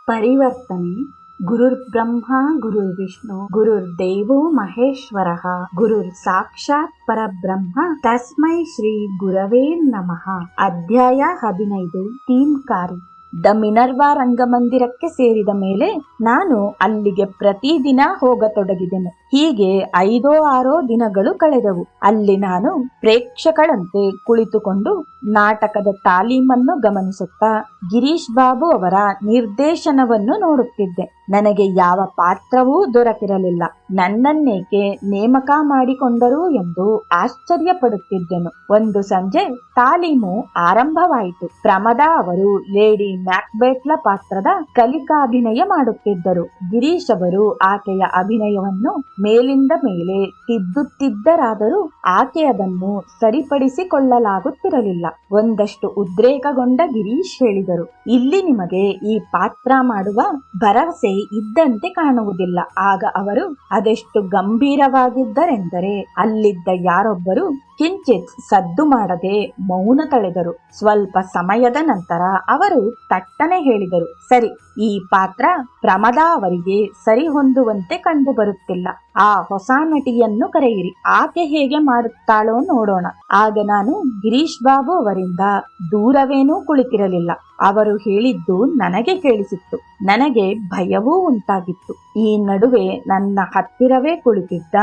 ಪರಿವರ್ತನೆ. ಗುರುರ್ಬ್ರಹ್ಮ ಗುರುರ್ವಿಷ್ಣು ಗುರುರ್ದೇವೋ ಮಹೇಶ್ವರಃ ಗುರುರ್ ಸಾಕ್ಷಾತ್ ಪರಬ್ರಹ್ಮ ತಸ್ಮೈ ಶ್ರೀ ಗುರವೇ ನಮಃ. ಅಧ್ಯಾಯ 15. ಥೀಮ್ ಕಾರಿ. ದ ಮಿನರ್ವಾ ರಂಗಮಂದಿರಕ್ಕೆ ಸೇರಿದ ಮೇಲೆ ನಾನು ಅಲ್ಲಿಗೆ ಪ್ರತಿದಿನ ಹೋಗತೊಡಗಿದೆನು. ಹೀಗೆ 5-6 ದಿನಗಳು ಕಳೆದವು. ಅಲ್ಲಿ ನಾನು ಪ್ರೇಕ್ಷಕಳಂತೆ ಕುಳಿತುಕೊಂಡು ನಾಟಕದ ತಾಲೀಮನ್ನು ಗಮನಿಸುತ್ತಾ ಗಿರೀಶ್ ಬಾಬು ಅವರ ನಿರ್ದೇಶನವನ್ನು ನೋಡುತ್ತಿದ್ದೆ. ನನಗೆ ಯಾವ ಪಾತ್ರವೂ ದೊರಕಿರಲಿಲ್ಲ. ನನ್ನನ್ನೇಕೆ ನೇಮಕ ಮಾಡಿಕೊಂಡರು ಎಂದು ಆಶ್ಚರ್ಯ ಪಡುತ್ತಿದ್ದೆನು. ಒಂದು ಸಂಜೆ ತಾಲೀಮು ಆರಂಭವಾಯಿತು. ಪ್ರಮದಾ ಅವರು ಲೇಡಿ ಮ್ಯಾಕ್ಬೆತ್ಲ ಪಾತ್ರದ ಕಲಿಕಾಭಿನಯ ಮಾಡುತ್ತಿದ್ದರು. ಗಿರೀಶ್ ಅವರು ಆಕೆಯ ಅಭಿನಯವನ್ನು ಮೇಲಿಂದ ಮೇಲೆ ತಿದ್ದುತ್ತಿದ್ದರಾದರೂ ಆಕೆ ಅದನ್ನು ಸರಿಪಡಿಸಿಕೊಳ್ಳಲಾಗುತ್ತಿರಲಿಲ್ಲ. ಒಂದಷ್ಟು ಉದ್ರೇಕಗೊಂಡ ಗಿರೀಶ್ ಹೇಳಿದರು, ಇಲ್ಲಿ ನಿಮಗೆ ಈ ಪಾತ್ರ ಮಾಡುವ ಭರವಸೆ ಇದ್ದಂತೆ ಕಾಣುವುದಿಲ್ಲ. ಆಗ ಅವರು ಅದೆಷ್ಟು ಗಂಭೀರವಾಗಿದ್ದರೆಂದರೆ ಅಲ್ಲಿದ್ದ ಯಾರೊಬ್ಬರು ಕಿಂಚಿತ್ ಸದ್ದು ಮಾಡದೆ ಮೌನ ತಳೆದರು. ಸ್ವಲ್ಪ ಸಮಯದ ನಂತರ ಅವರು ತಟ್ಟನೆ ಹೇಳಿದರು, ಸರಿ, ಈ ಪಾತ್ರ ಪ್ರಮದಾ ಅವರಿಗೆ ಸರಿ ಹೊಂದುವಂತೆ ಕಂಡು ಬರುತ್ತಿಲ್ಲ. ಆ ಹೊಸ ನಟಿಯನ್ನು ಕರೆಯಿರಿ, ಆಕೆ ಹೇಗೆ ಮಾಡುತ್ತಾಳೋ ನೋಡೋಣ. ಆಗ ನಾನು ಗಿರೀಶ್ ಬಾಬು ಅವರಿಂದ ದೂರವೇನೂ ಕುಳಿತಿರಲಿಲ್ಲ. ಅವರು ಹೇಳಿದ್ದು ನನಗೆ ಕೇಳಿಸಿತ್ತು. ನನಗೆ ಭಯವೂ ಉಂಟಾಗಿತ್ತು. ಈ ನಡುವೆ ನನ್ನ ಹತ್ತಿರವೇ ಕುಳಿತಿದ್ದ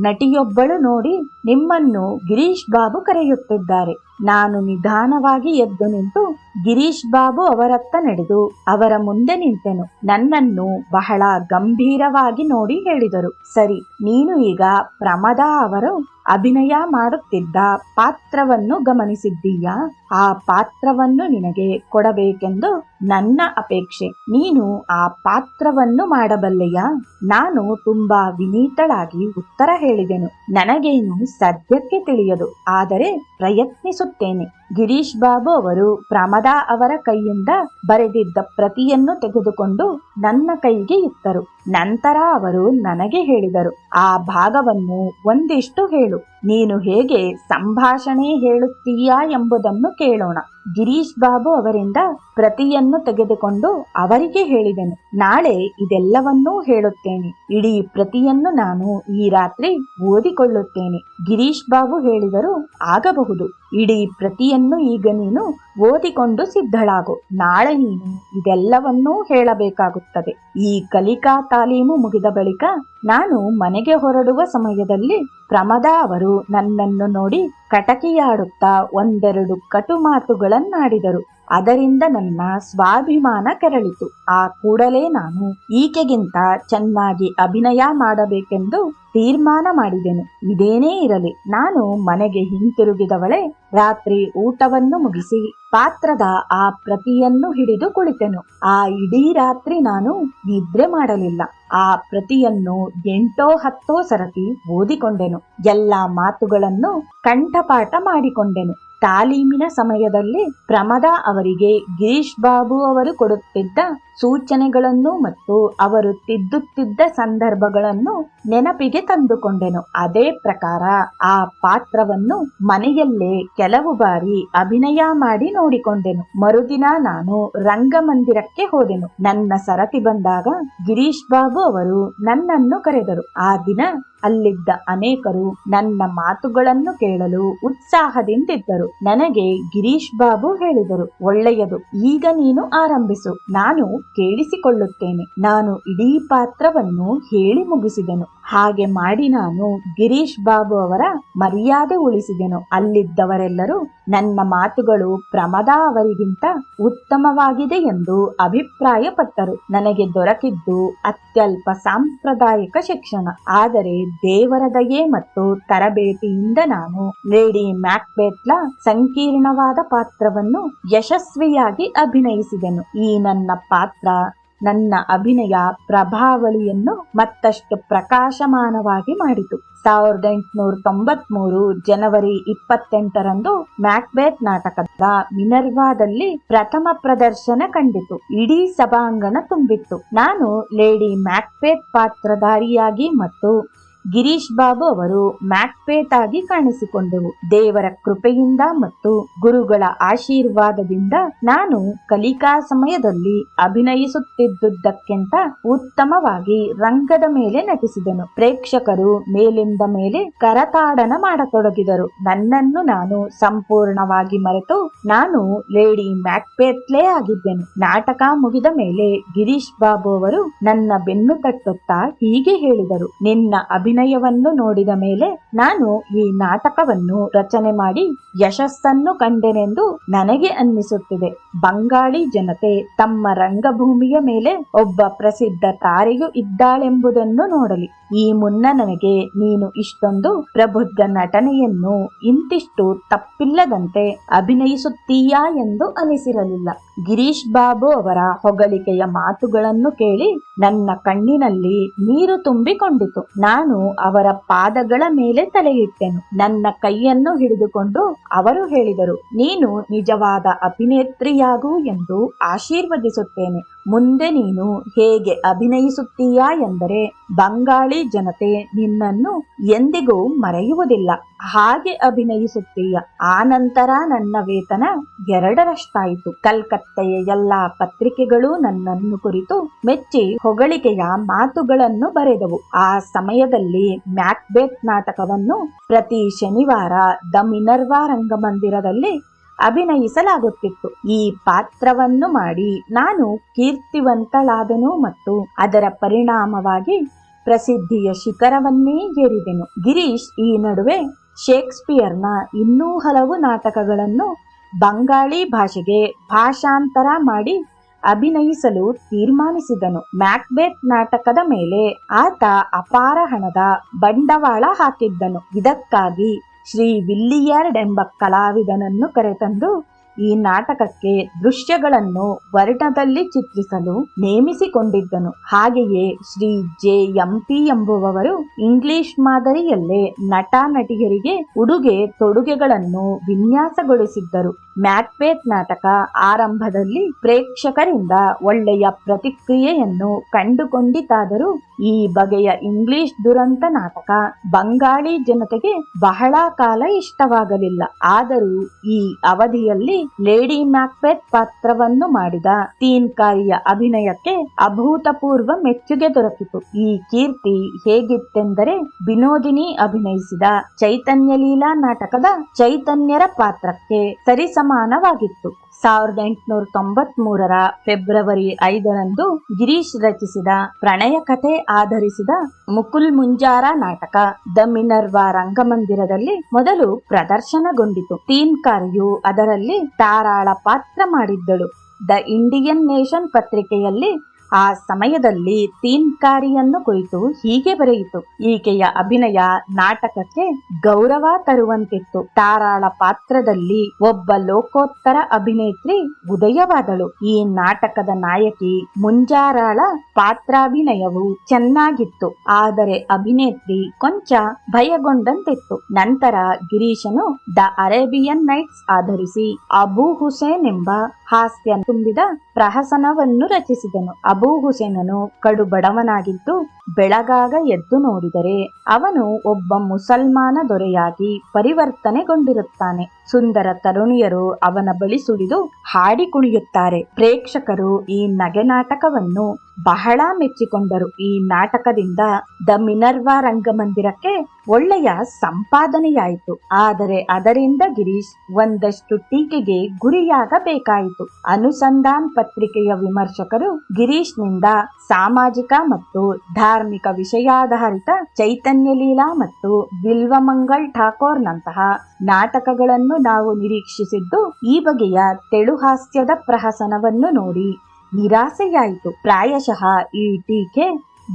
ನಟಿಯೊಬ್ಬಳು ನೋಡಿ, ನಿಮ್ಮನ್ನು ಗಿರೀಶ್ ಬಾಬು ಕರೆಯುತ್ತಿದ್ದಾರೆ. ನಾನು ನಿಧಾನವಾಗಿ ಎದ್ದು ನಿಂತು ಗಿರೀಶ್ ಬಾಬು ಅವರತ್ತ ನಡೆದು ಅವರ ಮುಂದೆ ನಿಂತೆನು. ನನ್ನನ್ನು ಬಹಳ ಗಂಭೀರವಾಗಿ ನೋಡಿ ಹೇಳಿದರು, ಸರಿ, ನೀನು ಈಗ ಪ್ರಮದಾ ಅವರು ಅಭಿನಯ ಮಾಡುತ್ತಿದ್ದ ಪಾತ್ರವನ್ನು ಗಮನಿಸಿದ್ದೀಯಾ? ಆ ಪಾತ್ರವನ್ನು ನಿನಗೆ ಕೊಡಬೇಕೆಂದು ನನ್ನ ಅಪೇಕ್ಷೆ. ನೀನು ಆ ಪಾತ್ರವನ್ನು ಮಾಡಬಲ್ಲೆಯಾ? ನಾನು ತುಂಬಾ ವಿನೀತಳಾಗಿ ಉತ್ತರ ಹೇಳಿದೆನು, ನನಗೇನು ಸದ್ಯಕ್ಕೆ ತಿಳಿಯದು, ಆದರೆ ಪ್ರಯತ್ನಿಸುತ್ತೇನೆ. ಗಿರೀಶ್ ಬಾಬು ಅವರು ಪ್ರಮದಾ ಅವರ ಕೈಯಿಂದ ಬರೆದಿದ್ದ ಪ್ರತಿಯನ್ನು ತೆಗೆದುಕೊಂಡು ನನ್ನ ಕೈಗೆ ಇತ್ತರು. ನಂತರ ಅವರು ನನಗೆ ಹೇಳಿದರು, ಆ ಭಾಗವನ್ನು ಒಂದಿಷ್ಟು ಹೇಳು. ನೀನು ಹೇಗೆ ಸಂಭಾಷಣೆ ಹೇಳುತ್ತೀಯಾ ಎಂಬುದನ್ನು ಕೇಳೋಣ. ಗಿರೀಶ್ ಬಾಬು ಅವರಿಂದ ಪ್ರತಿಯನ್ನು ತೆಗೆದುಕೊಂಡು ಅವರಿಗೆ ಹೇಳಿದೆನು, ನಾಳೆ ಇದೆಲ್ಲವನ್ನೂ ಹೇಳುತ್ತೇನೆ. ಇಡೀ ಪ್ರತಿಯನ್ನು ನಾನು ಈ ರಾತ್ರಿ ಓದಿಕೊಳ್ಳುತ್ತೇನೆ. ಗಿರೀಶ್ ಬಾಬು ಹೇಳಿದರು, ಆಗಬಹುದು. ಇಡೀ ಪ್ರತಿಯನ್ನು ಈಗ ನೀನು ಓದಿಕೊಂಡು ಸಿದ್ಧಳಾಗು. ನಾಳೆ ನೀನು ಇದೆಲ್ಲವನ್ನೂ ಹೇಳಬೇಕಾಗುತ್ತದೆ. ಈ ಕಲಿಕಾ ತಾಲೀಮು ಮುಗಿದ ಬಳಿಕ ನಾನು ಮನೆಗೆ ಹೊರಡುವ ಸಮಯದಲ್ಲಿ ಪ್ರಮದಾ ಅವರು ನನ್ನನ್ನು ನೋಡಿ ಕಟಕಿಯಾಡುತ್ತಾ ಒಂದೆರಡು ಕಟು ಮಾತುಗಳನ್ನಾಡಿದರು. ಅದರಿಂದ ನನ್ನ ಸ್ವಾಭಿಮಾನ ಕೆರಳಿತು. ಆ ಕೂಡಲೇ ನಾನು ಈಕೆಗಿಂತ ಚೆನ್ನಾಗಿ ಅಭಿನಯ ಮಾಡಬೇಕೆಂದು ತೀರ್ಮಾನ ಮಾಡಿದೆನು. ಇದೇನೇ ಇರಲಿ, ನಾನು ಮನೆಗೆ ಹಿಂತಿರುಗಿದವಳೆ ರಾತ್ರಿ ಊಟವನ್ನು ಮುಗಿಸಿ ಪಾತ್ರದ ಆ ಪ್ರತಿಯನ್ನು ಹಿಡಿದು ಕುಳಿತೆನು. ಆ ಇಡೀ ರಾತ್ರಿ ನಾನು ನಿದ್ರೆ ಮಾಡಲಿಲ್ಲ. ಆ ಪ್ರತಿಯನ್ನು 8-10 ಸರತಿ ಓದಿಕೊಂಡೆನು. ಎಲ್ಲ ಮಾತುಗಳನ್ನು ಕಂಠಪಾಠ ಮಾಡಿಕೊಂಡೆನು. ತಾಲೀಮಿನ ಸಮಯದಲ್ಲಿ ಪ್ರಮದಾ ಅವರಿಗೆ ಗಿರೀಶ್ ಬಾಬು ಅವರು ಕೊಡುತ್ತಿದ್ದ ಸೂಚನೆಗಳನ್ನು ಮತ್ತು ಅವರು ತಿದ್ದುತ್ತಿದ್ದ ಸಂದರ್ಭಗಳನ್ನು ನೆನಪಿಗೆ ತಂದುಕೊಂಡೆನು. ಅದೇ ಪ್ರಕಾರ ಆ ಪಾತ್ರವನ್ನು ಮನೆಯಲ್ಲೇ ಕೆಲವು ಬಾರಿ ಅಭಿನಯ ಮಾಡಿ ನೋಡಿಕೊಂಡೆನು. ಮರುದಿನ ನಾನು ರಂಗಮಂದಿರಕ್ಕೆ ಹೋದೆನು. ನನ್ನ ಸರತಿ ಬಂದಾಗ ಗಿರೀಶ್ ಬಾಬು ಅವರು ನನ್ನನ್ನು ಕರೆದರು. ಆ ದಿನ ಅಲ್ಲಿದ್ದ ಅನೇಕರು ನನ್ನ ಮಾತುಗಳನ್ನು ಕೇಳಲು ಉತ್ಸಾಹದಿಂದಿದ್ದರು. ನನಗೆ ಗಿರೀಶ್ ಬಾಬು ಹೇಳಿದರು, ಒಳ್ಳೆಯದು, ಈಗ ನೀನು ಆರಂಭಿಸು, ನಾನು ಕೇಳಿಸಿಕೊಳ್ಳುತ್ತೇನೆ. ನಾನು ಇಡೀ ಪಾತ್ರವನ್ನು ಹೇಳಿ ಮುಗಿಸಿದೆನು. ಹಾಗೆ ಮಾಡಿ ನಾನು ಗಿರೀಶ್ ಬಾಬು ಅವರ ಮರ್ಯಾದೆ ಉಳಿಸಿದೆನು. ಅಲ್ಲಿದ್ದವರೆಲ್ಲರೂ ನನ್ನ ಮಾತುಗಳು ಪ್ರಮದಾ ಅವರಿಗಿಂತ ಉತ್ತಮವಾಗಿದೆ ಎಂದು ಅಭಿಪ್ರಾಯಪಟ್ಟರು. ನನಗೆ ದೊರಕಿದ್ದು ಅತ್ಯಲ್ಪ ಸಾಂಪ್ರದಾಯಿಕ ಶಿಕ್ಷಣ, ಆದರೆ ದೇವರ ದಯೆ ಮತ್ತು ತರಬೇತಿಯಿಂದ ನಾನು ಲೇಡಿ ಮ್ಯಾಕ್ಬೆತ್ಲ ಸಂಕೀರ್ಣವಾದ ಪಾತ್ರವನ್ನು ಯಶಸ್ವಿಯಾಗಿ ಅಭಿನಯಿಸಿದೆನು. ಈ ನನ್ನ ಪಾತ್ರ ನನ್ನ ಅಭಿನಯ ಪ್ರಭಾವಳಿಯನ್ನು ಮತ್ತಷ್ಟು ಪ್ರಕಾಶಮಾನವಾಗಿ ಮಾಡಿತು. 1893 ಜನವರಿ 28ರಂದು ಮ್ಯಾಕ್ಬೆತ್ ನಾಟಕದ ಮಿನರ್ವಾದಲ್ಲಿ ಪ್ರಥಮ ಪ್ರದರ್ಶನ ಕಂಡಿತು. ಇಡೀ ಸಭಾಂಗಣ ತುಂಬಿತ್ತು. ನಾನು ಲೇಡಿ ಮ್ಯಾಕ್ಬೆತ್ ಪಾತ್ರಧಾರಿಯಾಗಿ ಮತ್ತು ಗಿರೀಶ್ ಬಾಬು ಅವರು ಮ್ಯಾಕ್ಬೇತ್ ಆಗಿ ಕಾಣಿಸಿಕೊಂಡರು. ದೇವರ ಕೃಪೆಯಿಂದ ಮತ್ತು ಗುರುಗಳ ಆಶೀರ್ವಾದದಿಂದ ನಾನು ಕಲಿಕಾ ಸಮಯದಲ್ಲಿ ಅಭಿನಯಿಸುತ್ತಿದ್ದುದಕ್ಕಿಂತ ಉತ್ತಮವಾಗಿ ರಂಗದ ಮೇಲೆ ನಟಿಸಿದನು. ಪ್ರೇಕ್ಷಕರು ಮೇಲಿಂದ ಮೇಲೆ ಕರತಾಡನ ಮಾಡತೊಡಗಿದರು. ನನ್ನನ್ನು ನಾನು ಸಂಪೂರ್ಣವಾಗಿ ಮರೆತು ನಾನು ಲೇಡಿ ಮ್ಯಾಕ್ಬೇತ್ಲೇ ಆಗಿದ್ದೆನು. ನಾಟಕ ಮುಗಿದ ಮೇಲೆ ಗಿರೀಶ್ ಬಾಬು ಅವರು ನನ್ನ ಬೆನ್ನು ತಟ್ಟುತ್ತಾ ಹೀಗೆ ಹೇಳಿದರು: ನಿನ್ನ ಅಭಿನಯವನ್ನು ನೋಡಿದ ಮೇಲೆ ನಾನು ಈ ನಾಟಕವನ್ನು ರಚನೆ ಮಾಡಿ ಯಶಸ್ಸನ್ನು ಕಂಡೆನೆಂದು ನನಗೆ ಅನ್ನಿಸುತ್ತಿದೆ. ಬಂಗಾಳಿ ಜನತೆ ತಮ್ಮ ರಂಗಭೂಮಿಯ ಮೇಲೆ ಒಬ್ಬ ಪ್ರಸಿದ್ಧ ತಾರೆಯು ಇದ್ದಾಳೆಂಬುದನ್ನು ನೋಡಲಿ. ಈ ಮುನ್ನ ನನಗೆ ನೀನು ಇಷ್ಟೊಂದು ಪ್ರಬುದ್ಧ ನಟನೆಯನ್ನು ಇಂತಿಷ್ಟು ತಪ್ಪಿಲ್ಲದಂತೆ ಅಭಿನಯಿಸುತ್ತೀಯಾ ಎಂದು ಅನಿಸಿರಲಿಲ್ಲ. ಗಿರೀಶ್ ಬಾಬು ಅವರ ಹೊಗಳಿಕೆಯ ಮಾತುಗಳನ್ನು ಕೇಳಿ ನನ್ನ ಕಣ್ಣಿನಲ್ಲಿ ನೀರು ತುಂಬಿಕೊಂಡಿತು. ನಾನು ಅವರ ಪಾದಗಳ ಮೇಲೆ ತಲೆಯಿಟ್ಟೆನು. ನನ್ನ ಕೈಯನ್ನು ಹಿಡಿದುಕೊಂಡು ಅವರು ಹೇಳಿದರು: ನೀನು ನಿಜವಾದ ಅಭಿನೇತ್ರಿಯಾಗು ಎಂದು ಆಶೀರ್ವದಿಸುತ್ತೇನೆ. ಮುಂದೆ ನೀನು ಹೇಗೆ ಅಭಿನಯಿಸುತ್ತೀಯಾ ಎಂದರೆ ಬಂಗಾಳಿ ಜನತೆ ನಿನ್ನನ್ನು ಎಂದಿಗೂ ಮರೆಯುವುದಿಲ್ಲ. ಹಾಗೆ ಅಭಿನಯಿಸುತ್ತೀಯ. ಆ ನಂತರ ನನ್ನ ವೇತನ 2ರಷ್ಟಾಯಿತು. ಕಲ್ಕತ್ತೆಯ ಎಲ್ಲಾ ಪತ್ರಿಕೆಗಳು ನನ್ನನ್ನು ಕುರಿತು ಮೆಚ್ಚಿ ಹೊಗಳಿಕೆಯ ಮಾತುಗಳನ್ನು ಬರೆದವು. ಆ ಸಮಯದಲ್ಲಿ ಮ್ಯಾಕ್ಬೆತ್ ನಾಟಕವನ್ನು ಪ್ರತಿ ಶನಿವಾರ ದ ಮಿನರ್ವಾ ರಂಗಮಂದಿರದಲ್ಲಿ ಅಭಿನಯಿಸಲಾಗುತ್ತಿತ್ತು. ಈ ಪಾತ್ರವನ್ನು ಮಾಡಿ ನಾನು ಕೀರ್ತಿವಂತಳಾದೆನು ಮತ್ತು ಅದರ ಪರಿಣಾಮವಾಗಿ ಪ್ರಸಿದ್ಧಿಯ ಶಿಖರವನ್ನೇ ಏರಿದೆನು. ಗಿರೀಶ್ ಈ ನಡುವೆ ಶೇಕ್ಸ್ಪಿಯರ್ನ ಇನ್ನೂ ಹಲವು ನಾಟಕಗಳನ್ನು ಬಂಗಾಳಿ ಭಾಷೆಗೆ ಭಾಷಾಂತರ ಮಾಡಿ ಅಭಿನಯಿಸಲು ತೀರ್ಮಾನಿಸಿದನು. ಮ್ಯಾಕ್ಬೆತ್ ನಾಟಕದ ಮೇಲೆ ಆತ ಅಪಾರ ಹಣದ ಬಂಡವಾಳ ಹಾಕಿದ್ದನು. ಇದಕ್ಕಾಗಿ ಶ್ರೀ ವಿಲ್ಲಿಯಾರ್ಡ್ ಎಂಬ ಕಲಾವಿದನನ್ನು ಕರೆತಂದು ಈ ನಾಟಕಕ್ಕೆ ದೃಶ್ಯಗಳನ್ನು ವರ್ಣದಲ್ಲಿ ಚಿತ್ರಿಸಲು ನೇಮಿಸಿಕೊಂಡಿದ್ದನು. ಹಾಗೆಯೇ ಶ್ರೀ JMP ಎಂಬುವವರು ಇಂಗ್ಲಿಷ್ ಮಾದರಿಯಲ್ಲೇ ನಟ ನಟಿಯರಿಗೆ ಉಡುಗೆ ತೊಡುಗೆಗಳನ್ನು ವಿನ್ಯಾಸಗೊಳಿಸಿದ್ದರು. ಮ್ಯಾಕ್ಬೆತ್ ನಾಟಕ ಆರಂಭದಲ್ಲಿ ಪ್ರೇಕ್ಷಕರಿಂದ ಒಳ್ಳೆಯ ಪ್ರತಿಕ್ರಿಯೆಯನ್ನು ಕಂಡುಕೊಂಡಿತಾದರೂ ಈ ಬಗೆಯ ಇಂಗ್ಲಿಷ್ ದುರಂತ ನಾಟಕ ಬಂಗಾಳಿ ಜನತೆಗೆ ಬಹಳ ಕಾಲ ಇಷ್ಟವಾಗಲಿಲ್ಲ. ಆದರೂ ಈ ಅವಧಿಯಲ್ಲಿ ಲೇಡಿ ಮ್ಯಾಕ್ಬೆತ್ ಪಾತ್ರವನ್ನು ಮಾಡಿದ ತೀನ್ಕಾರಿಯ ಅಭಿನಯಕ್ಕೆ ಅಭೂತಪೂರ್ವ ಮೆಚ್ಚುಗೆ ದೊರಕಿತು. ಈ ಕೀರ್ತಿ ಹೇಗಿತ್ತೆಂದರೆ ವಿನೋದಿನಿ ಅಭಿನಯಿಸಿದ ಚೈತನ್ಯ ಲೀಲಾ ನಾಟಕದ ಚೈತನ್ಯರ ಪಾತ್ರಕ್ಕೆ ಸರಿಸಮಾನವಾಗಿತ್ತು. 1893ರ ಫೆಬ್ರವರಿ 5ರಂದು ಗಿರೀಶ್ ರಚಿಸಿದ ಪ್ರಣಯ ಕಥೆ ಆಧರಿಸಿದ ಮುಕುಲ್ ಮುಂಜಾರ ನಾಟಕ ದ ಮಿನರ್ವಾ ರಂಗಮಂದಿರದಲ್ಲಿ ಮೊದಲು ಪ್ರದರ್ಶನಗೊಂಡಿತು. ತೀನ್ಕಾರಿಯು ಅದರಲ್ಲಿ ತಾರಾಳ ಪಾತ್ರ ಮಾಡಿದ್ದಳು. ದ ಇಂಡಿಯನ್ ನೇಷನ್ ಪತ್ರಿಕೆಯಲ್ಲಿ ಆ ಸಮಯದಲ್ಲಿ ತೀನ್ಕಾರಿಯನ್ನು ಕುರಿತು ಹೀಗೆ ಬರೆಯಿತು: ಈಕೆಯ ಅಭಿನಯ ನಾಟಕಕ್ಕೆ ಗೌರವ ತರುವಂತಿತ್ತು. ತಾರಾಳ ಪಾತ್ರದಲ್ಲಿ ಒಬ್ಬ ಲೋಕೋತ್ತರ ಅಭಿನೇತ್ರಿ ಉದಯವಾದಳು. ಈ ನಾಟಕದ ನಾಯಕಿ ಮುಂಜಾರಾಳ ಪಾತ್ರಾಭಿನಯವು ಚೆನ್ನಾಗಿತ್ತು, ಆದರೆ ಅಭಿನೇತ್ರಿ ಕೊಂಚ ಭಯಗೊಂಡಂತಿತ್ತು. ನಂತರ ಗಿರೀಶನು ದ ಅರೇಬಿಯನ್ ನೈಟ್ಸ್ ಆಧರಿಸಿ ಅಬು ಹುಸೇನ್ ಎಂಬ ಹಾಸ್ಯ ತುಂಬಿದ ಪ್ರಹಸನವನ್ನು ರಚಿಸಿದನು. ಅಬು ಹುಸೇನನು ಕಡು ಬಡವನಾಗಿದ್ದು ಬೆಳಗಾಗ ಎದ್ದು ನೋಡಿದರೆ ಅವನು ಒಬ್ಬ ಮುಸಲ್ಮಾನ ದೊರೆಯಾಗಿ ಪರಿವರ್ತನೆಗೊಂಡಿರುತ್ತಾನೆ. ಸುಂದರ ತರುಣಿಯರು ಅವನ ಬಳಿ ಸುಳಿದು ಹಾಡಿ ಕುಣಿಯುತ್ತಾರೆ. ಪ್ರೇಕ್ಷಕರು ಈ ನಗೆ ನಾಟಕವನ್ನು ಬಹಳ ಮೆಚ್ಚಿಕೊಂಡರು. ಈ ನಾಟಕದಿಂದ ದ ಮಿನರ್ವಾ ರಂಗಮಂದಿರಕ್ಕೆ ಒಳ್ಳೆಯ ಸಂಪಾದನೆಯಾಯಿತು. ಆದರೆ ಅದರಿಂದ ಗಿರೀಶ್ ಒಂದಷ್ಟು ಟೀಕೆಗೆ ಗುರಿಯಾಗಬೇಕಾಯಿತು. ಅನುಸಂಧಾನ್ ಪತ್ರಿಕೆಯ ವಿಮರ್ಶಕರು ಗಿರೀಶ್ನಿಂದ ಸಾಮಾಜಿಕ ಮತ್ತು ಧಾರ್ಮಿಕ ವಿಷಯಾಧಾರಿತ ಚೈತನ್ಯ ಲೀಲಾ ಮತ್ತು ಬಿಲ್ವಮಂಗಲ್ ಠಾಕೋರ್ನಂತಹ ನಾಟಕಗಳನ್ನು ನಾವು ನಿರೀಕ್ಷಿಸಿದ್ದು ಈ ಬಗೆಯ ತೆಳುಹಾಸ್ಯದ ಪ್ರಹಸನವನ್ನು ನೋಡಿ ನಿರಾಸೆಯಾಯಿತು. ಪ್ರಾಯಶಃ ಈ ಟೀಕೆ